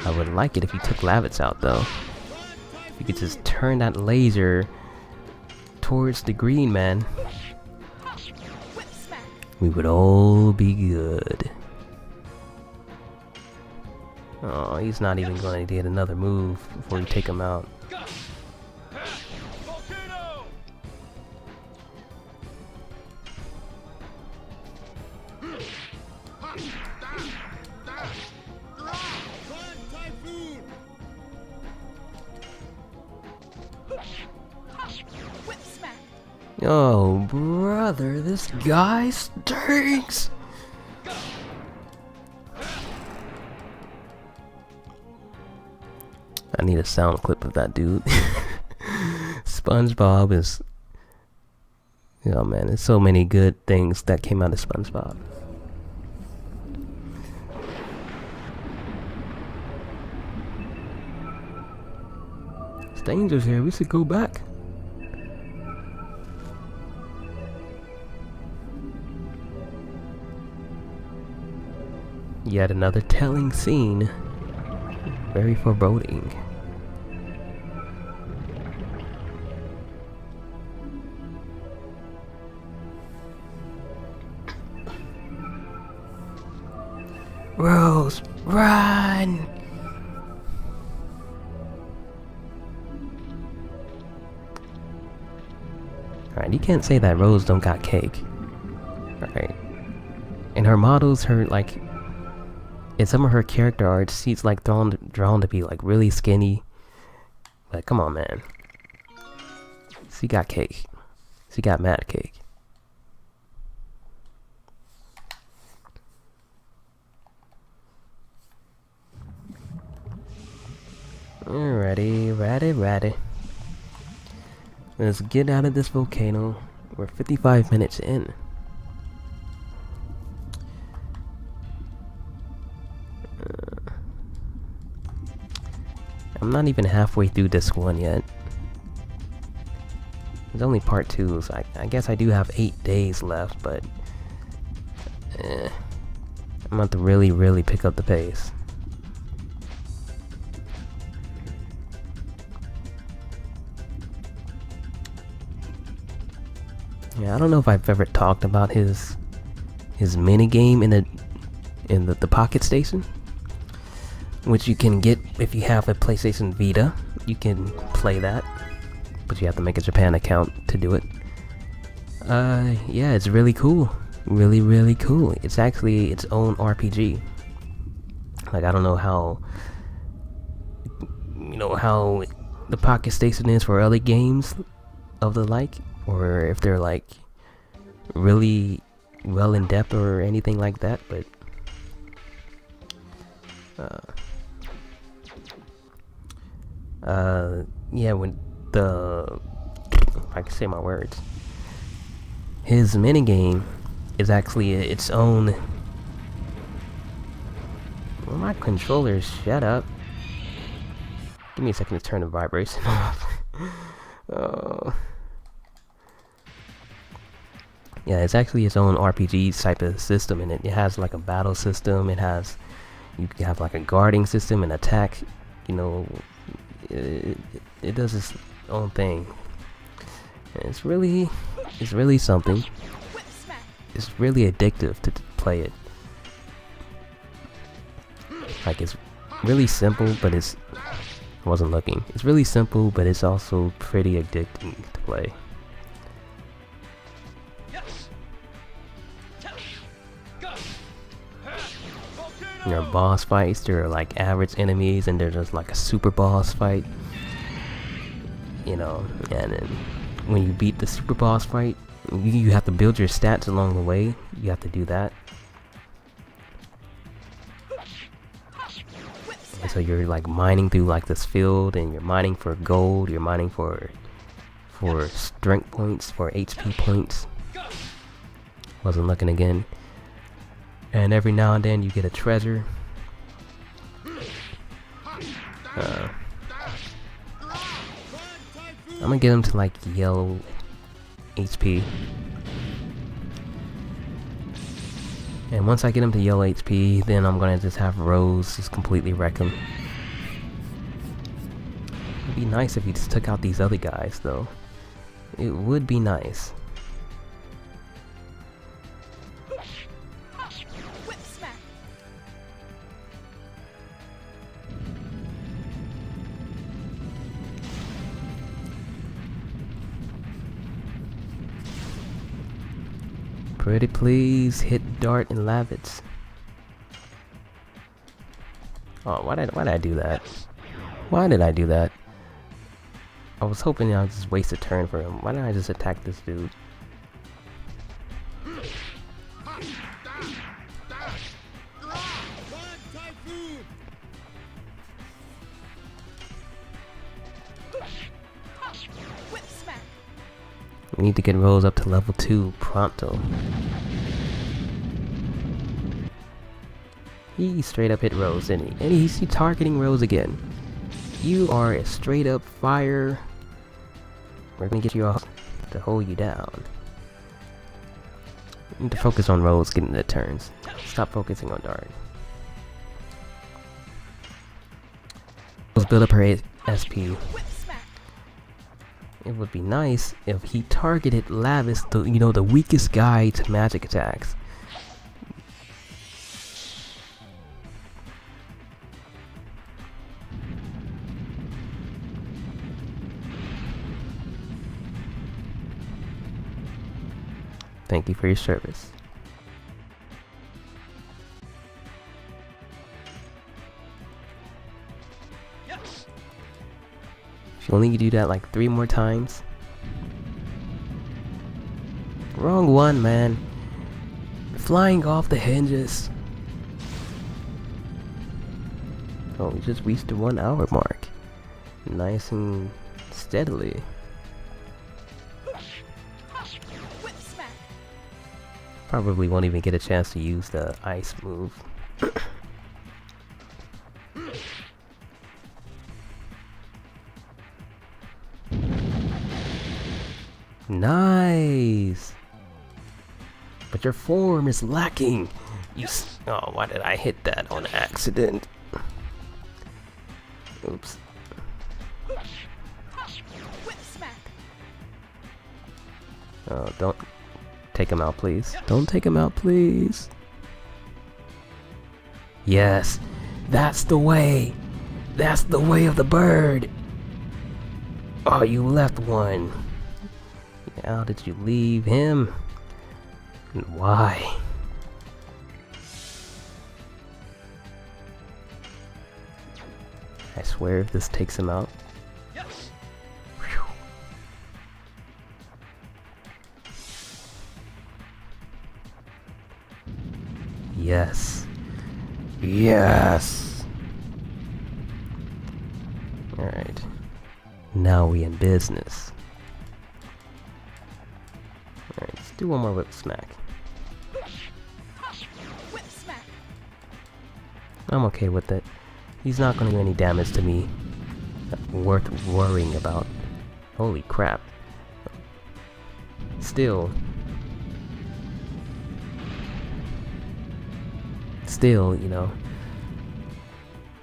I would like it if you took Lavitz out though. If you could just turn that laser towards the green man, we would all be good. Oh, he's not even going to get another move before you take him out. Oh, brother, this guy stinks! I need a sound clip of that dude. SpongeBob is... Oh man, there's so many good things that came out of SpongeBob. Stranger's here, we should go back. Yet another telling scene. Very foreboding. Rose, run! Alright, you can't say that Rose don't got cake. Alright. And her models, like, in some of her character arts, she's like drawn to be like really skinny. Like, come on, man. She got cake. She got mad cake. Ready. Let's get out of this volcano. We're 55 minutes in. I'm not even halfway through this one yet. It's only part 2, so I guess I do have 8 days left, but I'm about to really pick up the pace. Yeah, I don't know if I've ever talked about his mini game in the Pocket Station, which you can get if you have a PlayStation Vita. You can play that, but you have to make a Japan account to do it. Yeah, it's really cool. Really cool. It's actually its own RPG. Like, I don't know how, how the Pocket Station is for other games of the like, or if they're like really well in depth or anything like that, but yeah, when if I can say my words, his minigame is actually its own. Well, my controller, shut up. Give me a second to turn the vibration off. Oh. Yeah, it's actually its own RPG type of system, and it has like a battle system. You can have like a guarding system and attack. It does its own thing. And it's really something. It's really addictive to play it. Like, it's really simple, but I wasn't looking. It's really simple, but it's also pretty addicting to play. There are boss fights, there are like average enemies, and there's just like a super boss fight. And then when you beat the super boss fight, you have to build your stats along the way. You have to do that. And so you're like mining through like this field, and you're mining for gold, you're mining for strength points, for HP points. Wasn't looking again. And every now and then you get a treasure. I'm gonna get him to like yellow HP. And once I get him to yellow HP, then I'm gonna just have Rose just completely wreck him. It'd be nice if he just took out these other guys, though. It would be nice. Pretty please hit dart and lavits. Oh, why did I do that? Why did I do that? I was hoping I'd just waste a turn for him. Why didn't I just attack this dude? We need to get Rose up to level 2 pronto. He straight up hit Rose, didn't he? And he's targeting Rose again. You are a straight up fire. We're gonna get you off to hold you down. You need to focus on Rose getting the turns. Stop focusing on Dart. Let's build up her SP. It would be nice if he targeted Lavis, the weakest guy to magic attacks. Thank you for your service. If you only do that like 3 more times, Wrong one, man. Flying off the hinges. Oh, we just reached the 1 hour mark. Nice and steadily. Probably won't even get a chance to use the ice move. Nice! But your form is lacking! Oh, why did I hit that on accident? Oops. Oh, don't take him out, please. Don't take him out, please. Yes! That's the way! That's the way of the bird! Oh, you left one. How did you leave him? And why? I swear if this takes him out. Yes. Yes. Yes. Alright. Now we in business. Alright, let's do one more whip smack. Whip smack. I'm okay with it. He's not gonna do any damage to me. Worth worrying about. Holy crap. Still, you know,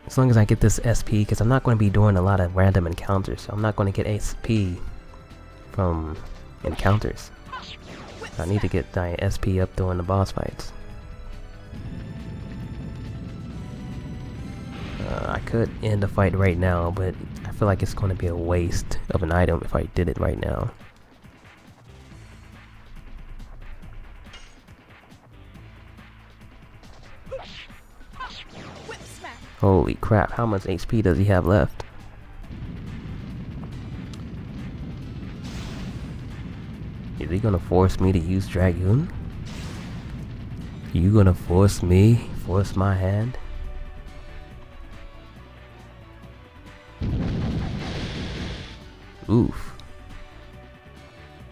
as long as I get this SP, because I'm not going to be doing a lot of random encounters, so I'm not going to get SP from encounters. I need to get my SP up during the boss fights. I could end the fight right now, but I feel like it's going to be a waste of an item if I did it right now. Holy crap, how much HP does he have left? Is he gonna force me to use Dragoon? You gonna force me? Force my hand? Oof.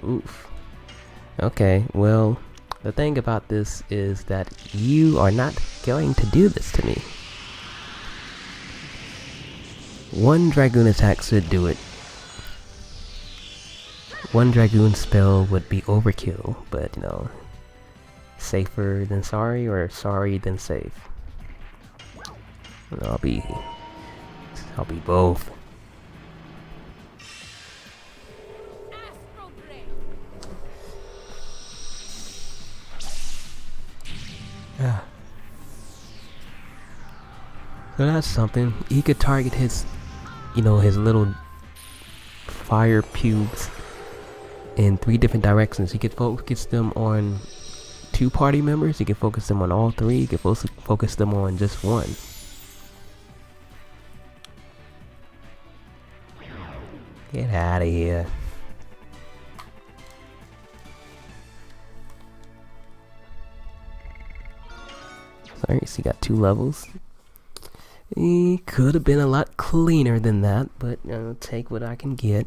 Oof. Okay, well, the thing about this is that you are not going to do this to me. One Dragoon attack should do it. One Dragoon spell would be overkill, but you know, safer than sorry or sorry than safe. And I'll be both. Yeah. So that's something. He could target his, you know, his little fire pubes in 3 different directions. He could focus them on 2 party members. He could focus them on all 3. He could focus them on just one. Get out of here. Sorry, so he got 2 levels. He could have been a lot cleaner than that, but I'll take what I can get.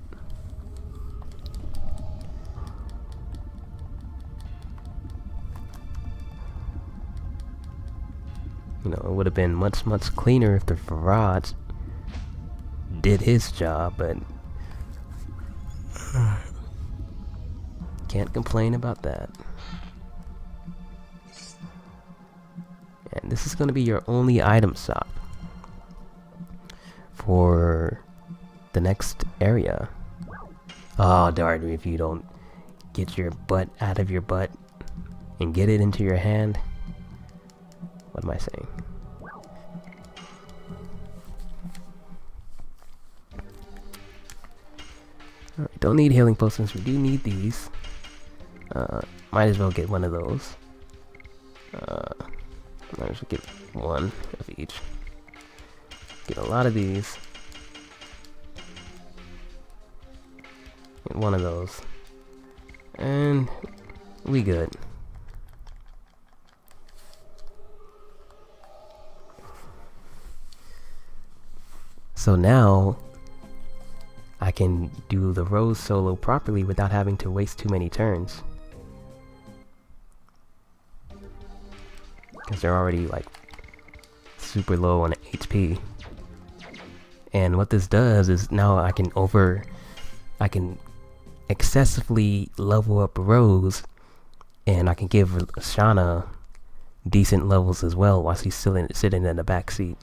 You know, it would have been much cleaner if the Faraj did his job, but can't complain about that. And this is going to be your only item shop for the next area. Oh, darn, if you don't get your butt out of your butt and get it into your hand. What am I saying? Alright, don't need healing potions. We do need these. Might as well get one of those. Might as well get one of each. Get a lot of these. Get one of those. And We good. So now I can do the Rose solo properly without having to waste too many turns. Because they're already like super low on HP. And what this does is now I can excessively level up Rose, and I can give Shauna decent levels as well while she's still sitting in the back seat.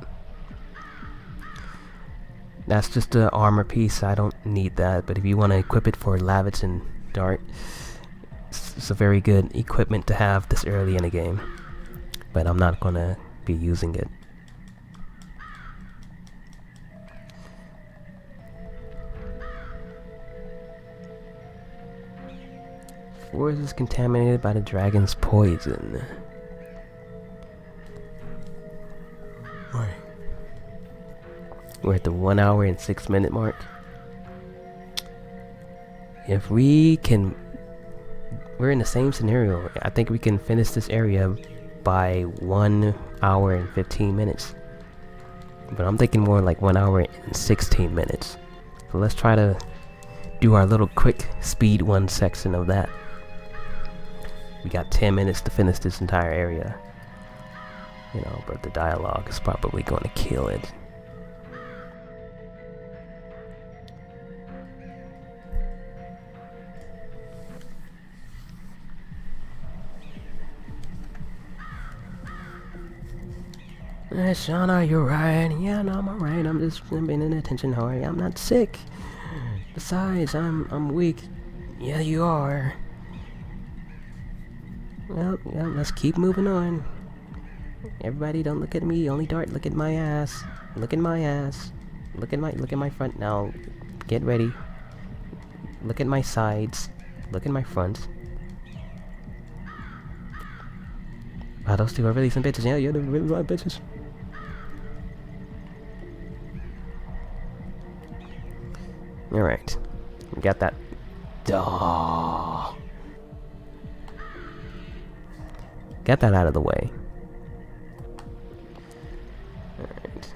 That's just an armor piece, I don't need that, but if you want to equip it for Lavitz and Dart, it's a very good equipment to have this early in the game. But I'm not gonna be using it. Forest is contaminated by the dragon's poison. We're at the 1 hour and 6 minute mark. If we can... We're in the same scenario. I think we can finish this area by 1 hour and 15 minutes. But I'm thinking more like 1 hour and 16 minutes. So let's try to do our little quick speed 1 section of that. We got 10 minutes to finish this entire area. You know, but the dialogue is probably going to kill it. Shauna, you're right. Yeah, no, I'm alright. I'm being in attention whore. I'm not sick. Besides, I'm weak. Yeah, you are. Well, let's keep moving on. Everybody, don't look at me. Only Dart. Look at my ass. Look at my ass. Look at my front. Now, get ready. Look at my sides. Look at my front. Wow, those two are really some bitches. Yeah, they're really lot of bitches. Alright. We got that. Duh. Get that out of the way. Alright.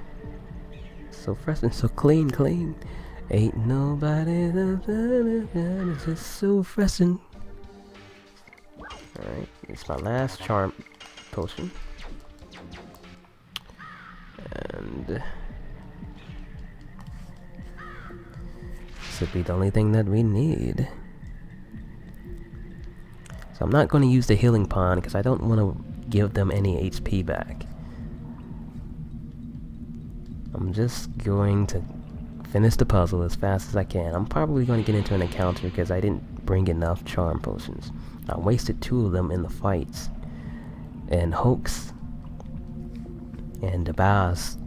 So fresh and so clean. Ain't nobody it's just so fresh and... Alright, it's my last charm potion. And... this would be the only thing that we need. So I'm not going to use the healing pond because I don't want to give them any HP back. I'm just going to finish the puzzle as fast as I can. I'm probably going to get into an encounter because I didn't bring enough charm potions. I wasted 2 of them in the fights. And Hoax and the boss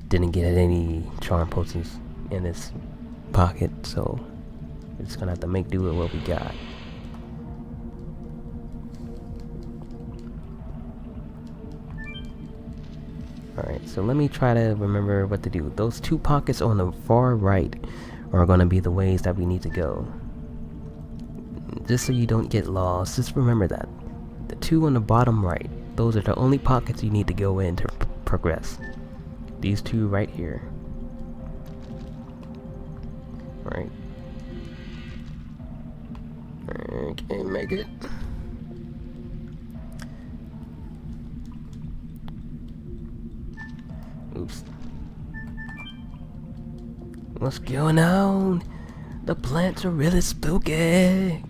didn't get any charm potions in his pocket, so we're just gonna have to make do with what we got. Alright, so let me try to remember what to do. Those 2 pockets on the far right are gonna be the ways that we need to go. Just so you don't get lost, just remember that. The 2 on the bottom right, those are the only pockets you need to go in to progress. These 2 right here. Right. Okay, make it. Oops. What's going on? The plants are really spooky.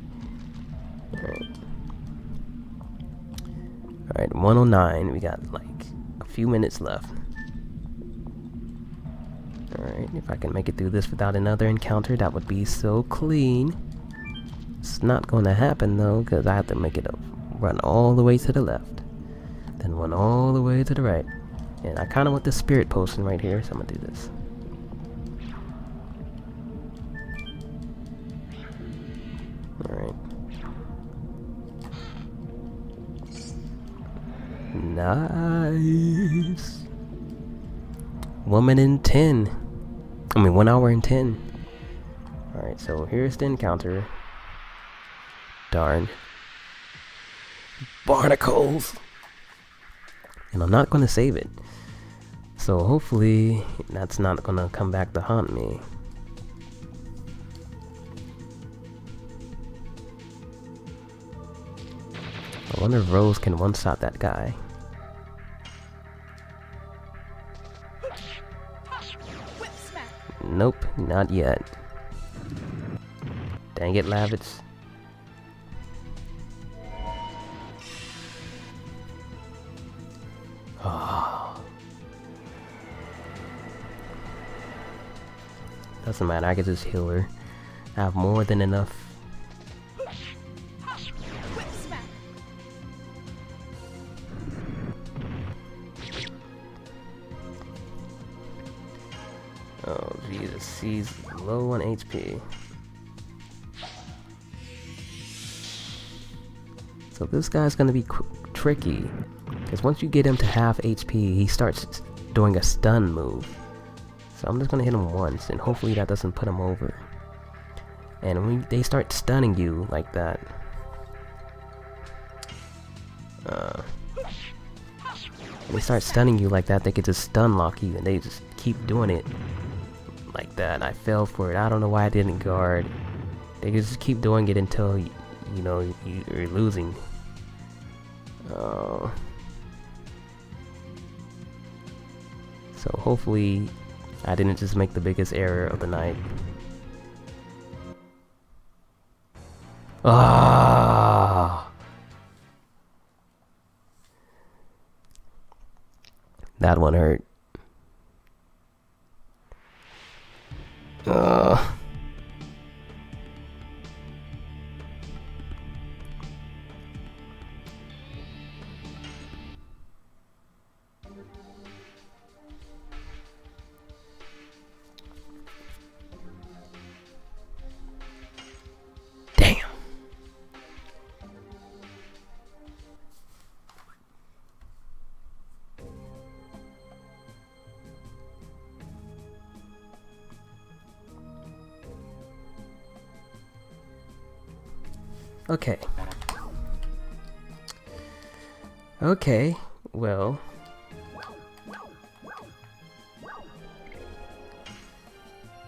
Alright, 109. We got like a few minutes left. Alright, if I can make it through this without another encounter, that would be so clean. It's not going to happen though, because I have to make it run all the way to the left. Then run all the way to the right. And I kind of want the spirit potion right here, so I'm going to do this. Alright. Nice. 1 minute and 10. I mean 1 hour and 10. Alright, so here's the encounter. Darn. barnacles. And I'm not gonna save it. So hopefully that's not gonna come back to haunt me. I wonder if Rose can one-shot that guy. Nope, not yet. Dang it, Lavitz. Oh. Doesn't matter, I can just heal her. I have more than enough. Oh Jesus, he's low on HP. So this guy's gonna be tricky, because once you get him to half HP, he starts doing a stun move. So I'm just gonna hit him once, and hopefully that doesn't put him over. And when they start stunning you like that, they could just stun lock you, and they just keep doing it like that. I fell for it. I don't know why I didn't guard. They just keep doing it until you know you're losing. So hopefully I didn't just make the biggest error of the night. Ah, that one hurt. Damn. Okay. Okay, well.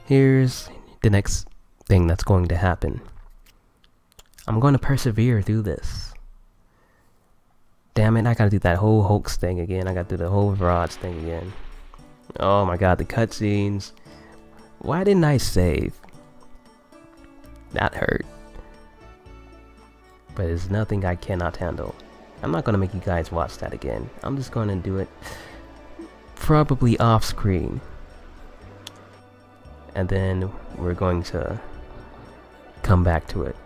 Here's the next thing that's going to happen. I'm going to persevere through this. Damn it, I gotta do that whole hoax thing again. I gotta do the whole Virage thing again. Oh my god, the cutscenes. Why didn't I save? That hurt. But it's nothing I cannot handle. I'm not gonna make you guys watch that again. I'm just gonna do it probably off screen. And then we're going to come back to it.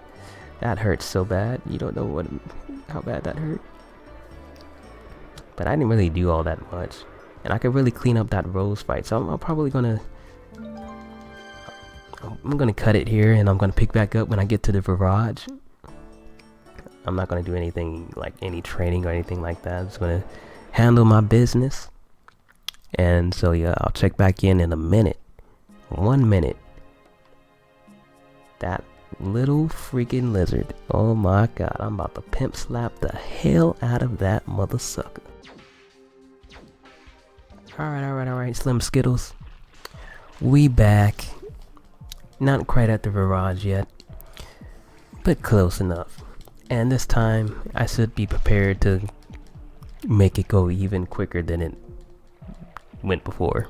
That hurts so bad. You don't know how bad that hurt. But I didn't really do all that much. And I could really clean up that Rose fight. So I'm probably gonna... I'm gonna cut it here, and I'm gonna pick back up when I get to the Virage. I'm not gonna do anything like any training or anything like that. I'm just gonna handle my business. And so yeah, I'll check back in a minute. 1 minute. That little freaking lizard. Oh my god, I'm about to pimp slap the hell out of that mother sucker. Alright, Slim Skittles. We back. Not quite at the Virage yet, but close enough. And this time, I should be prepared to make it go even quicker than it went before.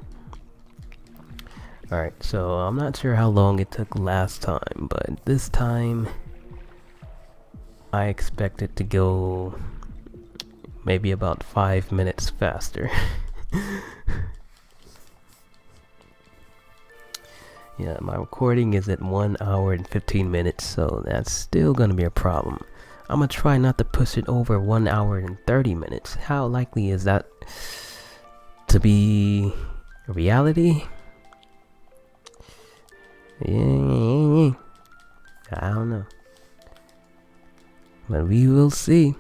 Alright, so I'm not sure how long it took last time, but this time I expect it to go maybe about 5 minutes faster. Yeah, my recording is at 1 hour and 15 minutes, so that's still gonna be a problem. I'm gonna try not to push it over 1 hour and 30 minutes. How likely is that to be a reality? Yeah, I don't know, but we will see.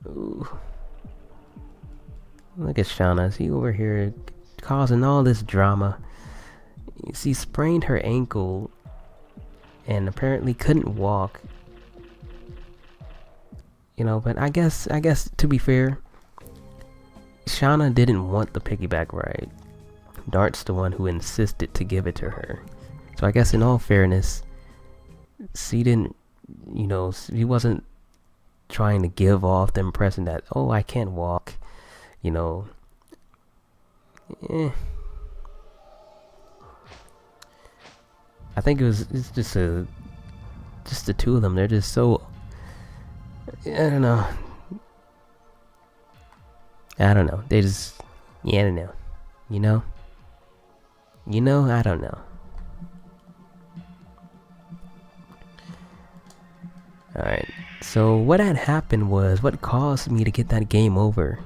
Ooh. Look at Shauna, she over here causing all this drama. She sprained her ankle and apparently couldn't walk. You know, but I guess to be fair, Shauna didn't want the piggyback ride. Dart's the one who insisted to give it to her. So I guess in all fairness, she didn't, you know, she wasn't trying to give off the impression that, oh, I can't walk, you know. I think it's just the two of them. They're just so, I don't know. They just, yeah, I don't know. You know? I don't know. Alright, so what had happened was, what caused me to get that game over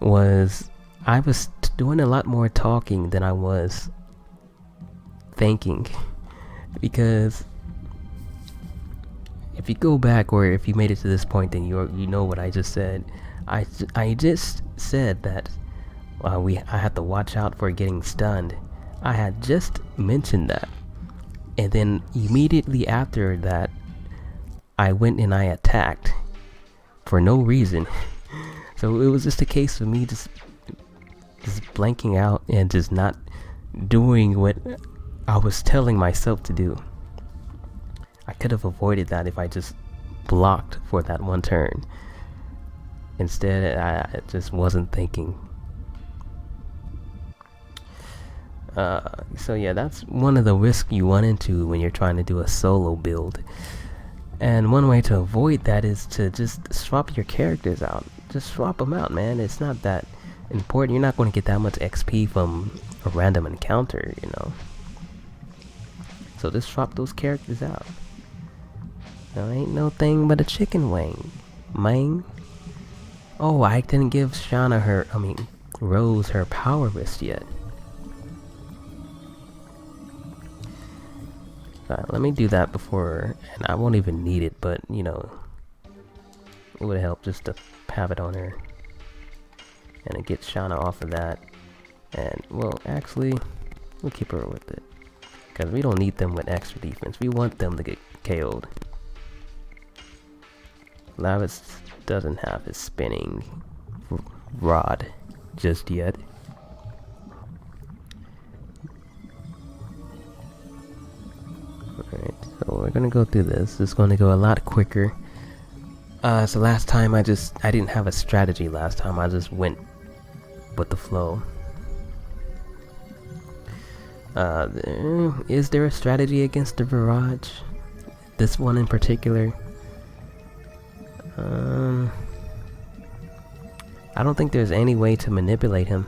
was I was doing a lot more talking than I was thinking. Because if you go back, or if you made it to this point, then you know what I just said. I just said that I had to watch out for getting stunned. I had just mentioned that, and then immediately after that, I went and I attacked for no reason. So it was just a case of me just blanking out and just not doing what I was telling myself to do. I could have avoided that if I just blocked for that one turn. Instead, I just wasn't thinking. So yeah, that's one of the risks you run into when you're trying to do a solo build. And one way to avoid that is to just swap your characters out. Just swap them out, man. It's not that important. You're not going to get that much XP from a random encounter, you know. So just swap those characters out. There ain't no thing but a chicken wing, man. Oh, I didn't give Rose her power wrist yet. Alright, let me do that before, and I won't even need it, but you know, it would help just to have it on her. And it gets Shauna off of that. And, well, actually, we'll keep her with it. Because we don't need them with extra defense. We want them to get KO'd. Lavis doesn't have his spinning rod just yet. Alright, so we're gonna go through this. It's gonna go a lot quicker. So last time I didn't have a strategy last time. I just went with the flow. Is there a strategy against the Virage? This one in particular? I don't think there's any way to manipulate him.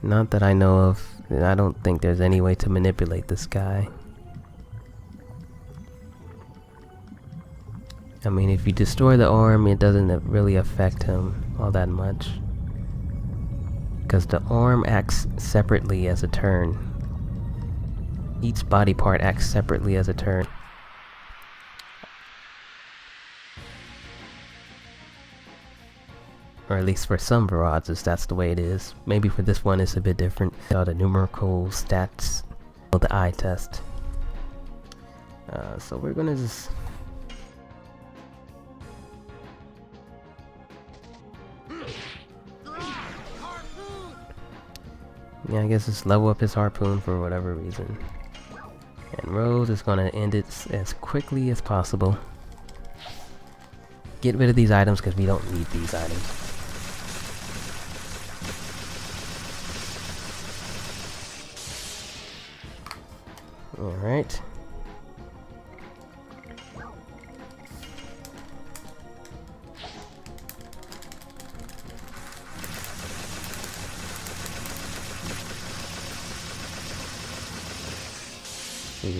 Not that I know of. I don't think there's any way to manipulate this guy. I mean, if you destroy the arm, it doesn't really affect him all that much. Because the arm acts separately as a turn. Each body part acts separately as a turn. Or at least for some Virages, that's the way it is. Maybe for this one it's a bit different. The numerical stats of the eye test. So we're gonna just... Yeah, I guess just level up his harpoon for whatever reason. And Rose is gonna end it as quickly as possible. Get rid of these items because we don't need these items. Alright.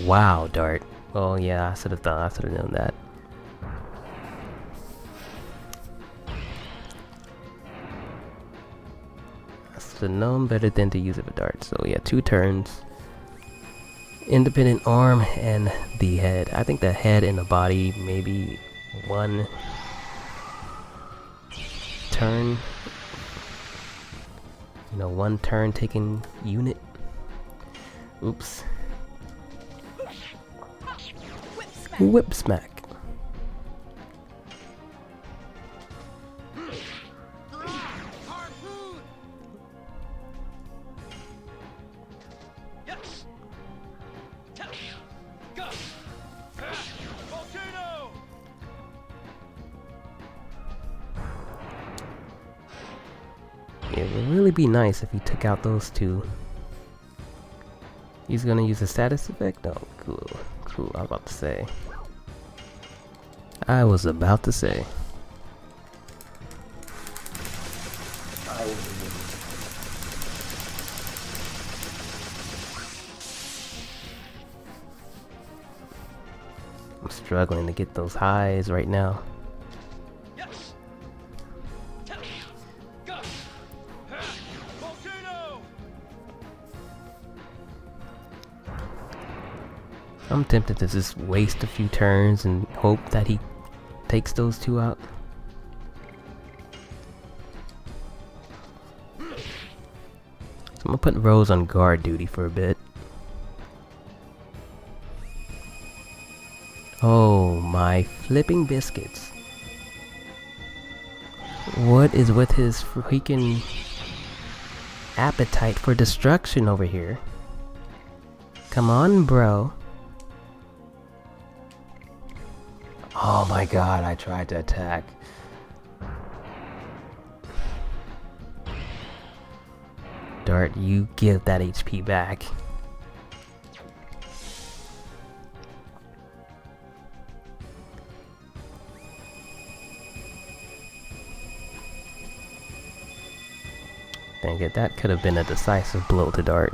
Wow, Dart. Oh yeah, I should have known that. I should have known better than to use it with Dart. So yeah, 2 turns. Independent arm and the head. I think the head and the body, maybe 1 turn. You know, 1 turn taking unit. Oops. Whip smack. It would really be nice if he took out those two. He's gonna use a status effect? Oh, cool. Cool, I was about to say. I'm struggling to get those highs right now. I'm tempted to just waste a few turns and hope that he takes those two out. So I'm gonna put Rose on guard duty for a bit. Oh my flipping biscuits. What is with his freaking appetite for destruction over here? Come on, bro. Oh my god, I tried to attack. Dart, you give that HP back. Dang it, that could have been a decisive blow to Dart.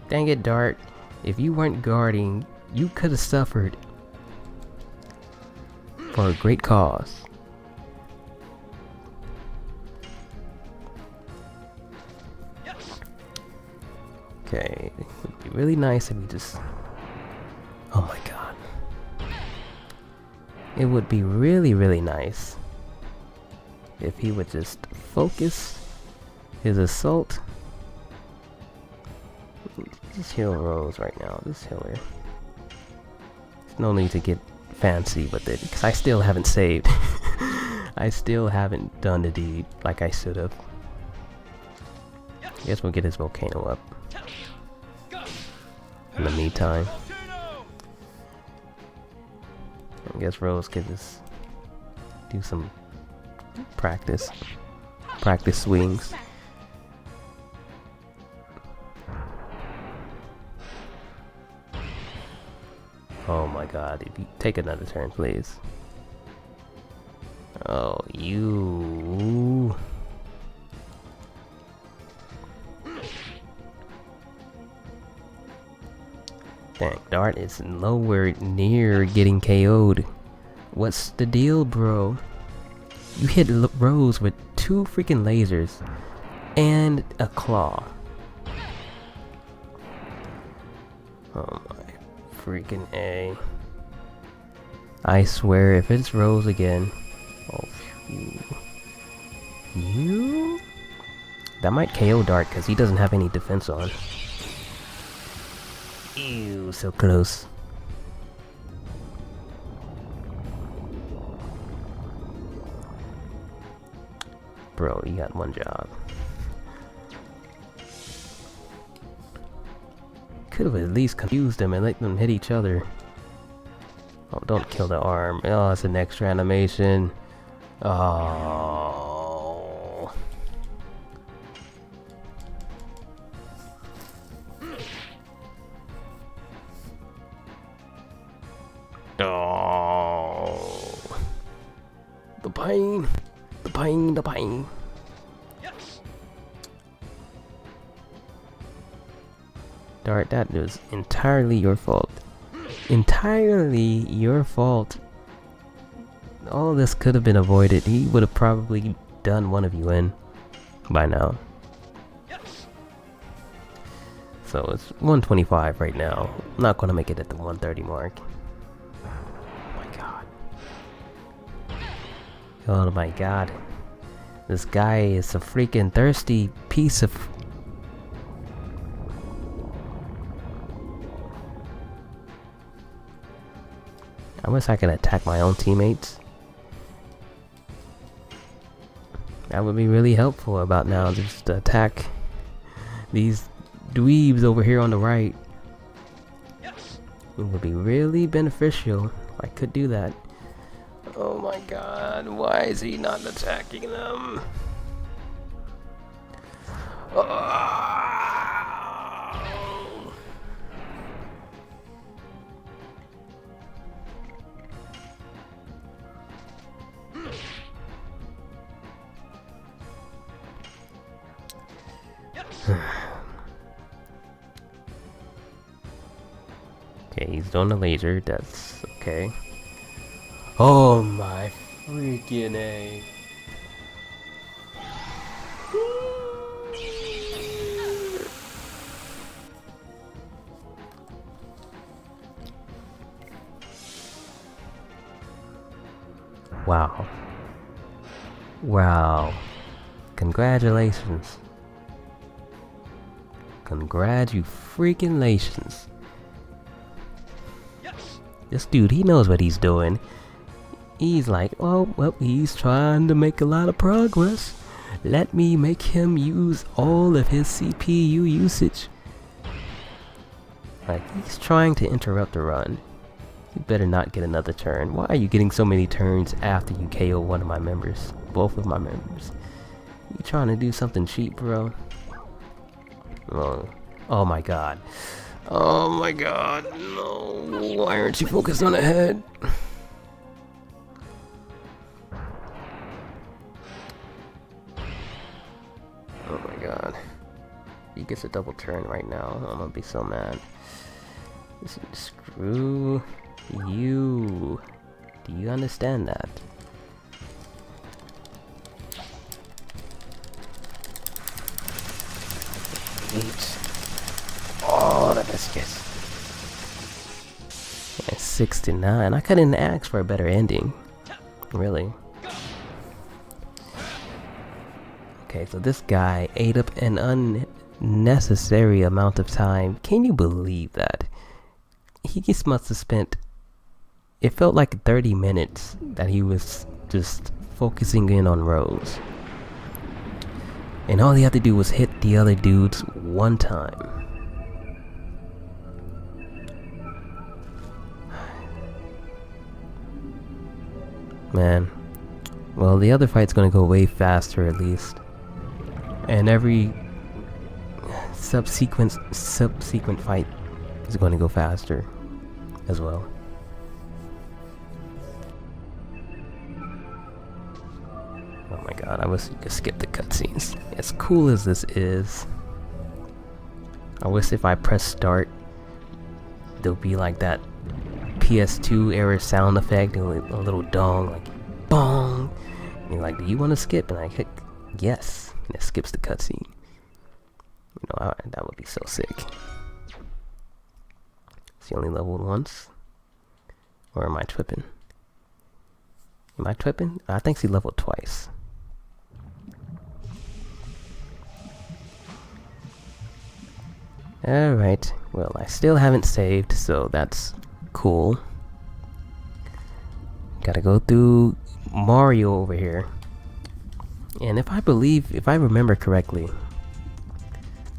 Dang it, Dart. If you weren't guarding, you could have suffered for a great cause. Okay, it would be really nice if you just... Oh my god. It would be really, really nice if he would just focus his assault. Just heal Rose right now. Just heal her. There's no need to get fancy with it, because I still haven't saved. I still haven't done the deed like I should have. Guess we'll get his volcano up. In the meantime, I guess Rose could just do some practice swings. Oh my god, if you take another turn, please. Oh, you. Dang, Dart is nowhere near getting KO'd. What's the deal, bro? You hit Rose with 2 freaking lasers and a claw. Oh my freaking A. I swear, if it's Rose again... Oh, you? That might KO Dart, because he doesn't have any defense on. Ew, so close. Bro, you got one job. Could have at least confused them and let them hit each other. Oh, don't kill the arm. Oh, it's an extra animation. Oh. Oh. The pain. The pain. The pain. Dart, that was entirely your fault. Entirely your fault. All this could have been avoided. He would have probably done one of you in by now. So it's 125 right now. I'm not gonna make it at the 130 mark. Oh my god. Oh my god. This guy is a freaking thirsty piece of... I wish I could attack my own teammates. That would be really helpful about now. Just attack these dweebs over here on the right. It would be really beneficial if I could do that. Oh my god, why is he not attacking them? Oh. Okay, he's doing the laser, that's okay. Oh my freaking A. Wow. Wow. Congratulations. Congratulations. This dude, he knows what he's doing. He's like, oh, well, he's trying to make a lot of progress. Let me make him use all of his CPU usage. Like, he's trying to interrupt the run. You better not get another turn. Why are you getting so many turns after you KO one of my members? Both of my members. You trying to do something cheap, bro? Oh my god. Oh my god, no. Why aren't you focused on the head? Oh my god. He gets a double turn right now. I'm gonna be so mad. Screw you. Do you understand that? Oh, the biscuits. And 69. I couldn't ask for a better ending. Really. Okay, so this guy ate up an unnecessary amount of time. Can you believe that? He just must have spent... It felt like 30 minutes that he was just focusing in on Rose. And all he had to do was hit the other dudes one time. Man. Well, the other fight's gonna go way faster at least. And every subsequent fight is gonna go faster as well. Oh my god, I wish you could skip the cutscenes. As cool as this is, I wish if I press start, there'll be like that PS2 era sound effect, a little dong, like bong. And you're like, do you want to skip? And I click yes, and it skips the cutscene. You know, that would be so sick. Is he only leveled once? Or am I tripping? Am I tripping? I think he leveled twice. Alright, well, I still haven't saved, so that's cool. Gotta go through Mario over here. And if I remember correctly,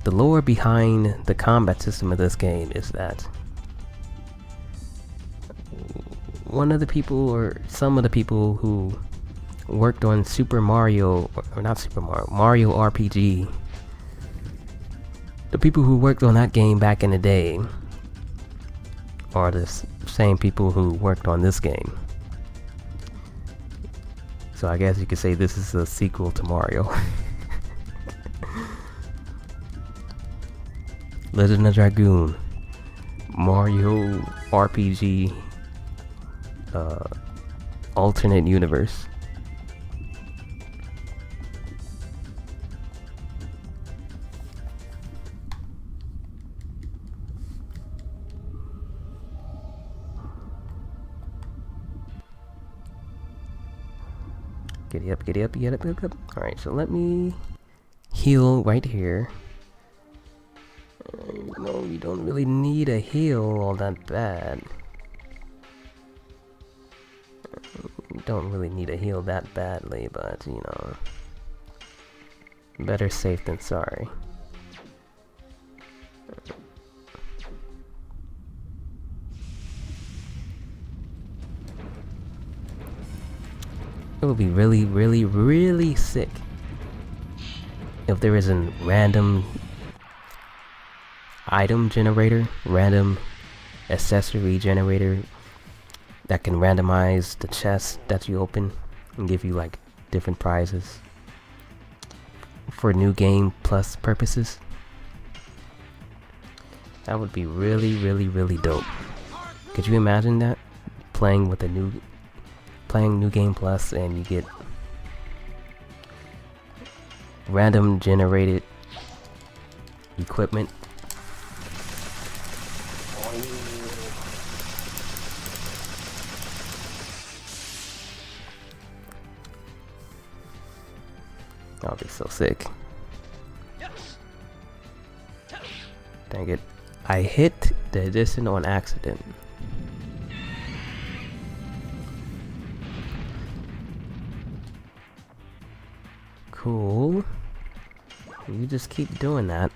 the lore behind the combat system of this game is that one of the people, or some of the people who worked on Super Mario, or not Super Mario, Mario RPG, the people who worked on that game back in the day are the same people who worked on this game. So I guess you could say this is a sequel to Mario. Legend of Dragoon, Mario RPG, alternate universe. Giddy up, giddy up, giddy up, giddy up. Alright, so let me heal right here. No, you don't really need a heal all that bad. You don't really need a heal that badly, but you know, better safe than sorry. It would be really, really, really sick if there is a random item generator, random accessory generator that can randomize the chest that you open and give you like different prizes for new game plus purposes. That would be really, really, really dope. Could you imagine that? Playing new game plus and you get random generated equipment. That would be so sick. Dang it. I hit the edition on accident. Cool. You just keep doing that.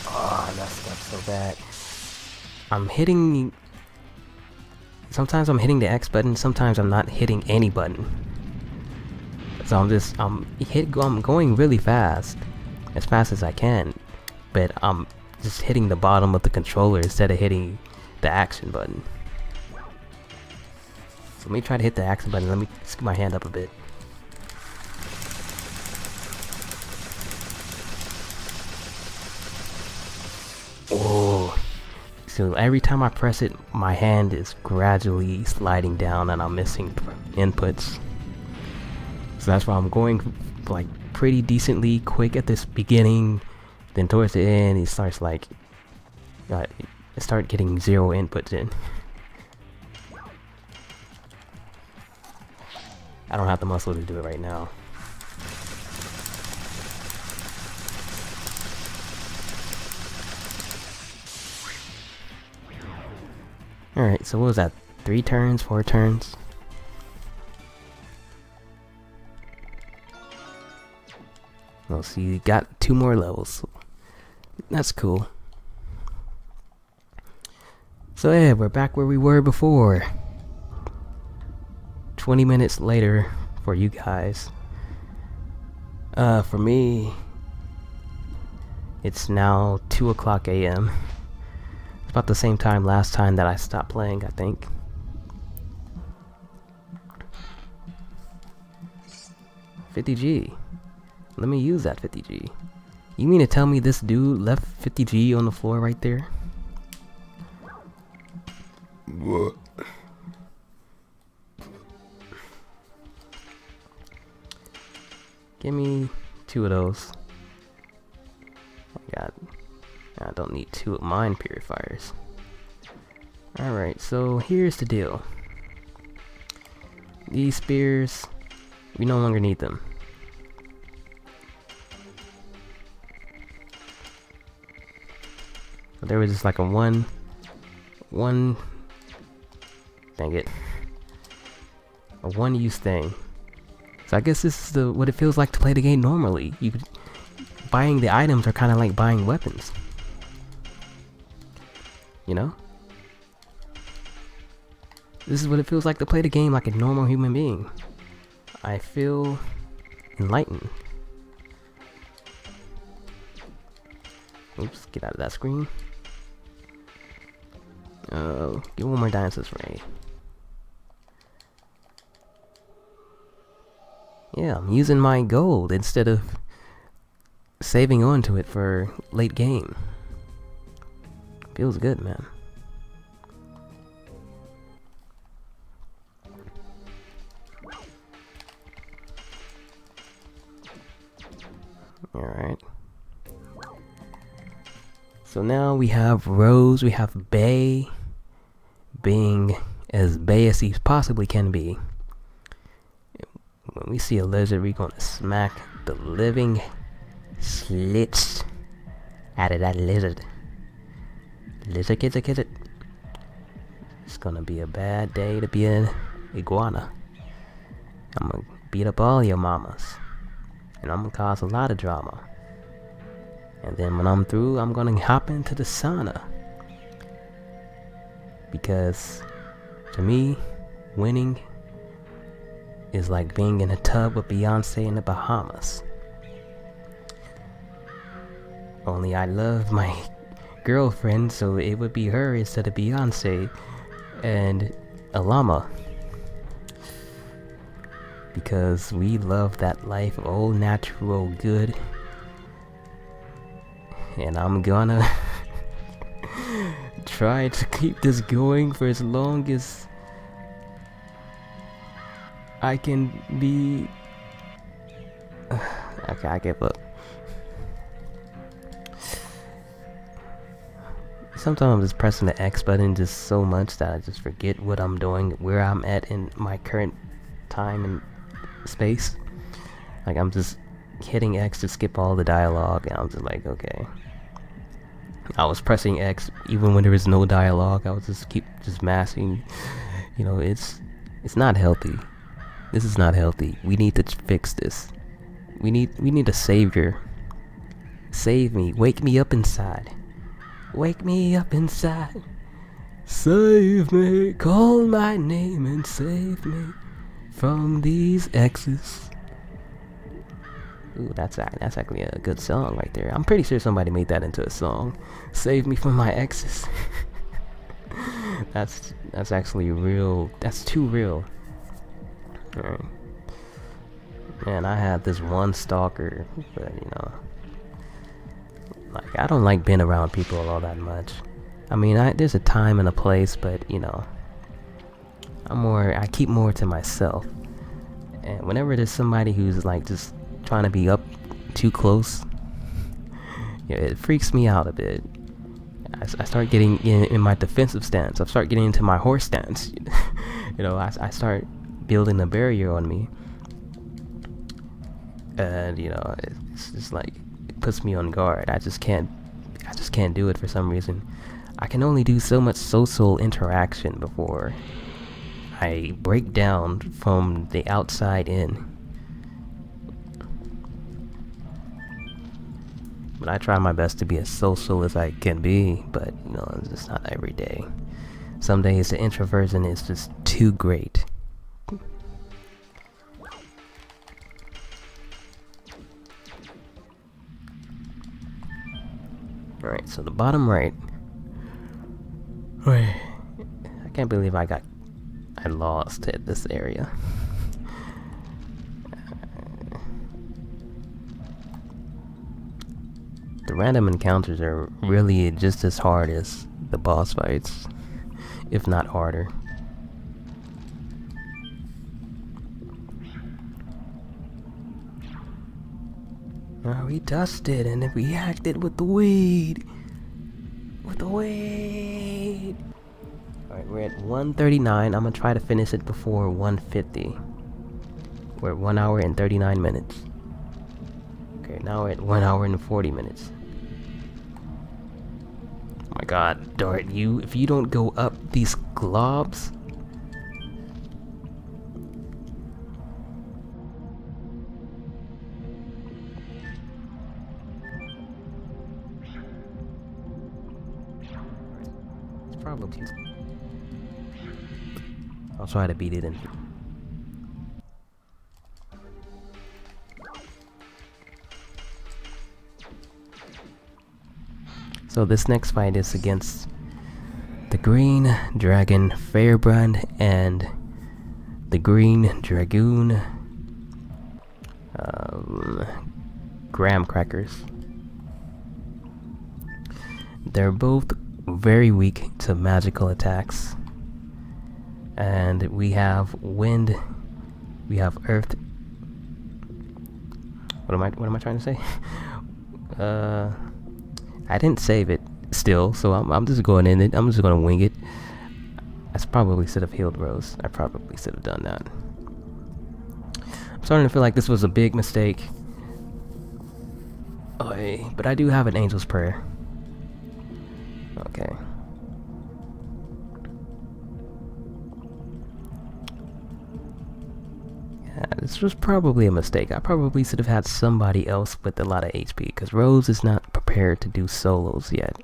Oh, I messed up so bad. Sometimes I'm hitting the X button, sometimes I'm not hitting any button. So I'm going really fast, as fast as I can, but I'm just hitting the bottom of the controller instead of hitting the action button. So let me try to hit the action button. Let me scoot my hand up a bit. Oh. So every time I press it, my hand is gradually sliding down and I'm missing inputs. So that's why I'm going like pretty decently quick at this beginning. Then towards the end, it starts like start getting 0 inputs in. I don't have the muscle to do it right now. Alright, so what was that? 3 turns? 4 turns? Well, so you got 2 more levels. That's cool. So yeah, we're back where we were before. 20 minutes later for you guys. For me, it's now 2 o'clock a.m. It's about the same time last time that I stopped playing, I think. $50G. Let me use that $50G. You mean to tell me this dude left $50G on the floor right there? What? Give me 2 of those. Oh my god. I don't need 2 of mine purifiers. Alright, so here's the deal. These spears, we no longer need them. So there was just like a one, dang it, a one-use thing. So I guess this is what it feels like to play the game normally. Buying the items are kind of like buying weapons. You know? This is what it feels like to play the game like a normal human being. I feel enlightened. Oops, get out of that screen. Get one more Dionysus Ray. Yeah, I'm using my gold instead of saving onto it for late game. Feels good, man. Alright. So now we have Rose, we have Bay, being as Bay as he possibly can be. When we see a lizard, we're gonna smack the living slits out of that lizard. Lizard, kid. It's gonna be a bad day to be an iguana. I'm gonna beat up all your mamas. And I'm gonna cause a lot of drama. And then when I'm through, I'm gonna hop into the sauna. Because to me, winning is like being in a tub with Beyonce in the Bahamas. Only I love my girlfriend, so it would be her instead of Beyonce and a llama. Because we love that life, old natural good. And I'm gonna try to keep this going for as long as I can be. Okay, I give up. Sometimes I'm just pressing the X button just so much that I just forget what I'm doing, where I'm at in my current time and space. Like, I'm just hitting X to skip all the dialogue, and I'm just like, okay. I was pressing X even when there was no dialogue. I was just mashing. You know, it's not healthy. This is not healthy. We need to fix this. We need a savior. Save me. Wake me up inside. Wake me up inside. Save me. Call my name and save me from these X's. Ooh, that's actually a good song right there. I'm pretty sure somebody made that into a song. Save me from my exes. That's actually real. That's too real. Alright. Man, I had this one stalker, but you know, like, I don't like being around people all that much. I mean, there's a time and a place, but you know, I keep more to myself. And whenever there's somebody who's like just trying to be up too close, yeah, it freaks me out a bit. I start getting in my defensive stance. I start getting into my horse stance. You know, I start building a barrier on me, and you know, it's just like, it puts me on guard. I just can't do it for some reason. I can only do so much social interaction before I break down from the outside in. But I try my best to be as social as I can be, but you know, it's just not every day. Some days the introversion is just too great. Alright, so the bottom right. Wait, I can't believe I lost at this area. The random encounters are really just as hard as the boss fights, if not harder. We dusted and then we acted with the weed. Alright, we're at 139. I'm gonna try to finish it before 150. We're at 1 hour and 39 minutes. Okay, now we're at 1 hour and 40 minutes. Oh my god, Dart, if you don't go up these globs. It's probably... I'll try to beat it in. So this next fight is against the Green Dragon Firebrand and the Green Dragoon Graham Crackers. They're both very weak to magical attacks. And we have wind, we have earth. What am I trying to say? I didn't save it. still, so I'm just going in it. I'm just gonna wing it. I probably should have healed Rose. I probably should have done that. I'm starting to feel like this was a big mistake. Oh, but I do have an Angel's Prayer. Okay. Yeah, this was probably a mistake. I probably should have had somebody else with a lot of HP, because Rose is not prepared to do solos yet.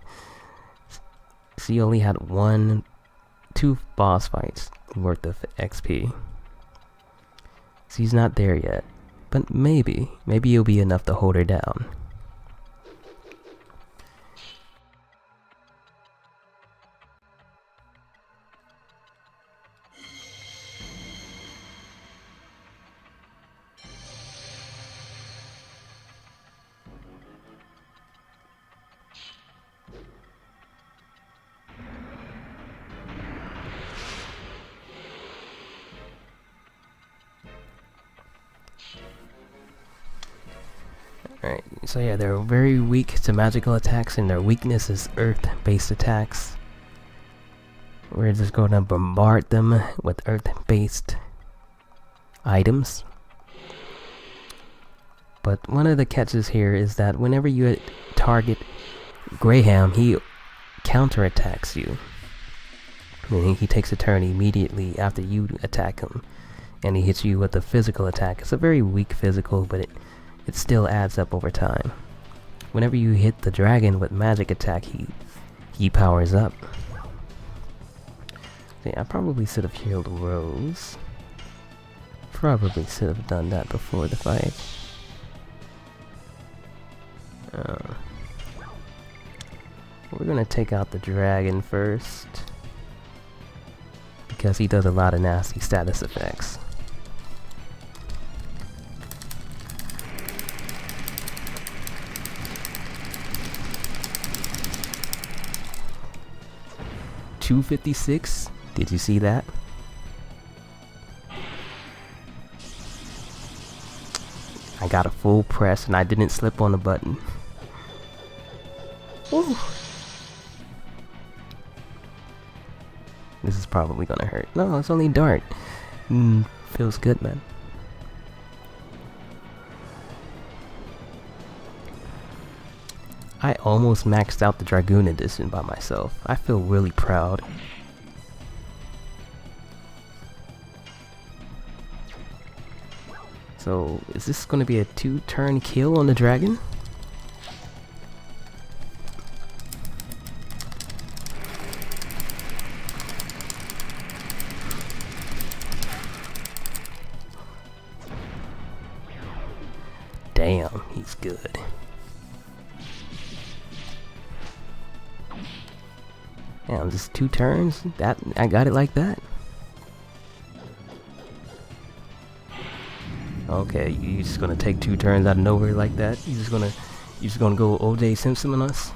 She only had 2 boss fights worth of XP. She's not there yet, but maybe it'll be enough to hold her down. Alright, so yeah, they're very weak to magical attacks, and their weakness is earth-based attacks. We're just going to bombard them with earth-based items. But one of the catches here is that whenever you target Graham, he counterattacks you. Meaning he takes a turn immediately after you attack him, and he hits you with a physical attack. It's a very weak physical, but it still adds up over time. Whenever you hit the dragon with magic attack, he powers up. Yeah, I probably should have healed Rose. Probably should have done that before the fight. We're gonna take out the dragon first, because he does a lot of nasty status effects. $256. Did you see that? I got a full press and I didn't slip on the button. Woo. This is probably gonna hurt. No, it's only dart. Feels good, man. I almost maxed out the Dragoon edition by myself. I feel really proud. So, is this going to be a 2-turn kill on the dragon? Damn, he's good. Damn, just 2 turns? That I got it like that? Okay, you just gonna take 2 turns out of nowhere like that? You just gonna go OJ Simpson on us?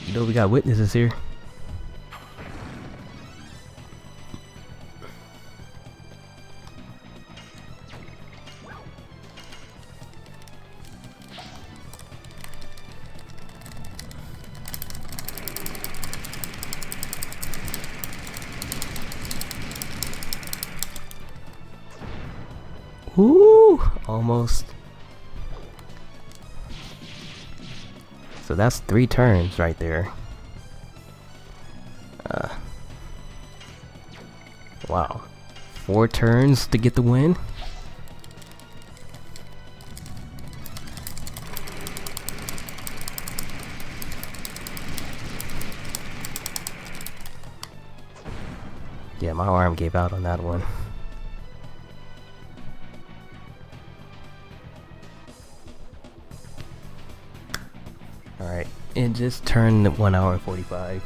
You know we got witnesses here. Ooh, almost. So that's 3 turns right there. Wow. 4 turns to get the win? Yeah, my arm gave out on that one. Alright, it just turned 1 hour and 45.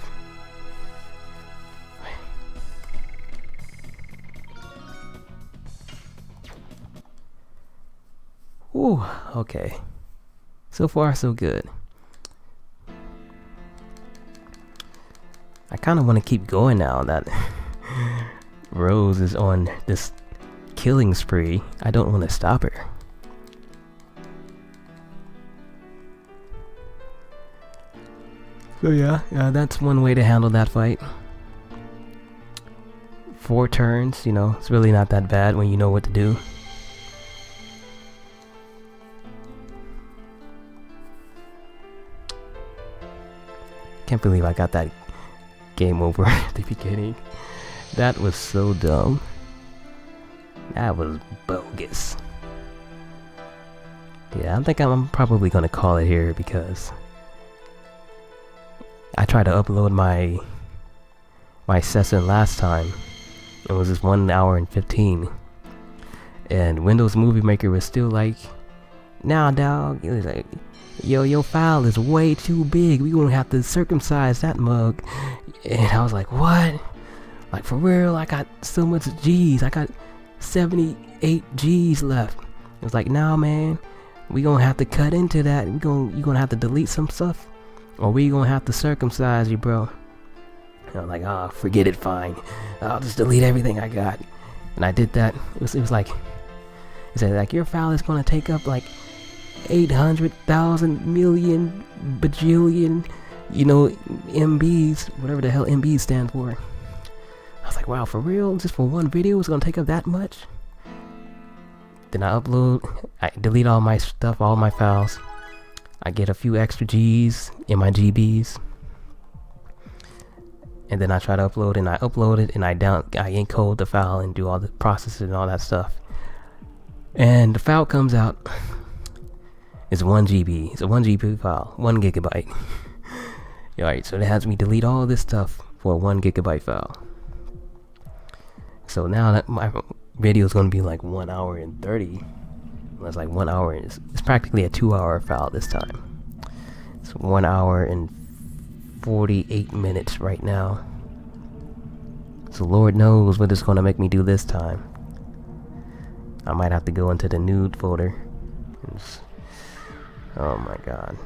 Ooh, okay. So far, so good. I kind of want to keep going now that Rose is on this killing spree. I don't want to stop her. So yeah, that's one way to handle that fight. 4 turns, you know, it's really not that bad when you know what to do. Can't believe I got that game over at the beginning. That was so dumb. That was bogus. Yeah, I think I'm probably gonna call it here because I tried to upload my session last time. It was just 1 hour and 15, and Windows Movie Maker was still like, "Nah, dog," it was like, "Yo, your file is way too big. We gonna have to circumcise that mug." And I was like, "What? Like for real? I got so much G's. I got 78 G's left." It was like, "Nah, man. We gonna have to cut into that. You gonna have to delete some stuff, or we gonna have to circumcise you, bro." And I'm like, "Oh, forget it. Fine. I'll just delete everything I got." And I did that. It was like, it said like your file is gonna take up like 800,000 million bajillion, you know, MBs, whatever the hell MBs stand for. I was like, wow, for real? Just for one video, it's gonna take up that much? Then I delete all my stuff, all my files. I get a few extra G's in my GBs. And then I try to upload, and I upload it, and I encode the file and do all the processing and all that stuff. And the file comes out. It's 1 GB. It's a 1 GB file, 1 gigabyte. Alright, so it has me delete all this stuff for a 1 gigabyte file. So now that my video is going to be like 1 hour and 30. Well, it's like 1 hour. It's practically a 2-hour file this time. It's 1 hour and 48 minutes right now. So Lord knows what it's going to make me do this time. I might have to go into the nude folder. Oh my god.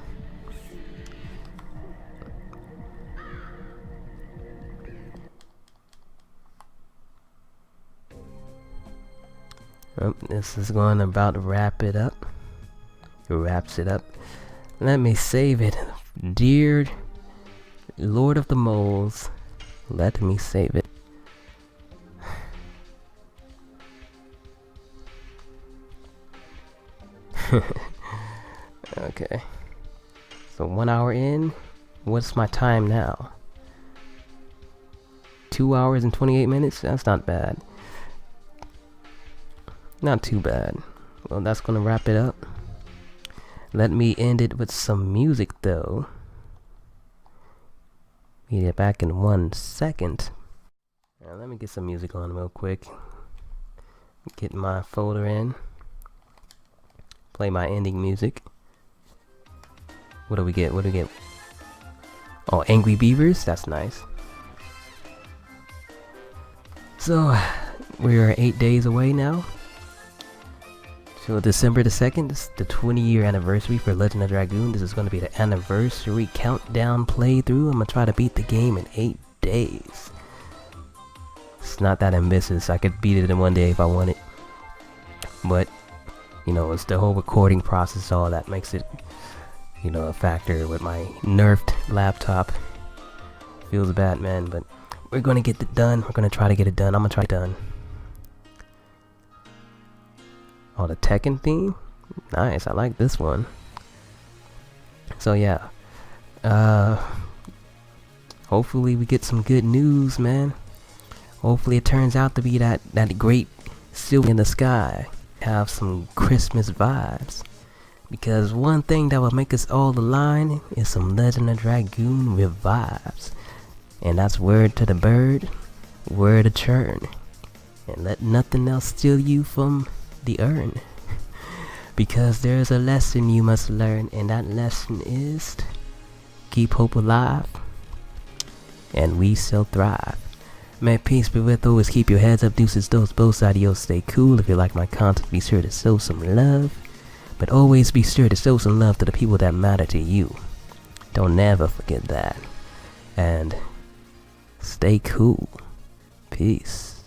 Oh, this is going to about wrap it up. It wraps it up. Let me save it. Dear Lord of the Moles, let me save it. Okay. So 1 hour in. What's my time now? 2 hours and 28 minutes? That's not bad. Not too bad. Well, that's gonna wrap it up. Let me end it with some music though. Be back in 1 second. Now, let me get some music on real quick. Get my folder in. Play my ending music. What do we get? What do we get? Oh, Angry Beavers? That's nice. So, we are 8 days away now. So December the 2nd is the 20-year anniversary for Legend of Dragoon. This is going to be the anniversary countdown playthrough. I'm going to try to beat the game in 8 days. It's not that ambitious. I could beat it in 1 day if I wanted. But, you know, it's the whole recording process, all that makes it, you know, a factor with my nerfed laptop. Feels bad, man, but we're going to get it done. We're going to try to get it done. I'm going to try it done. Oh, the Tekken theme? Nice, I like this one. So yeah. Hopefully we get some good news, man. Hopefully it turns out to be that great silver in the sky. Have some Christmas vibes. Because one thing that will make us all align is some Legend of Dragoon revives. And that's word to the bird, word to churn. And let nothing else steal you from the urn. Because there's a lesson you must learn, and that lesson is keep hope alive, and we shall thrive. May peace be with always. Keep your heads up, deuces, dos, both adios, stay cool. If you like my content, be sure to show some love, but always be sure to show some love to the people that matter to you. Don't never forget that. And stay cool. Peace.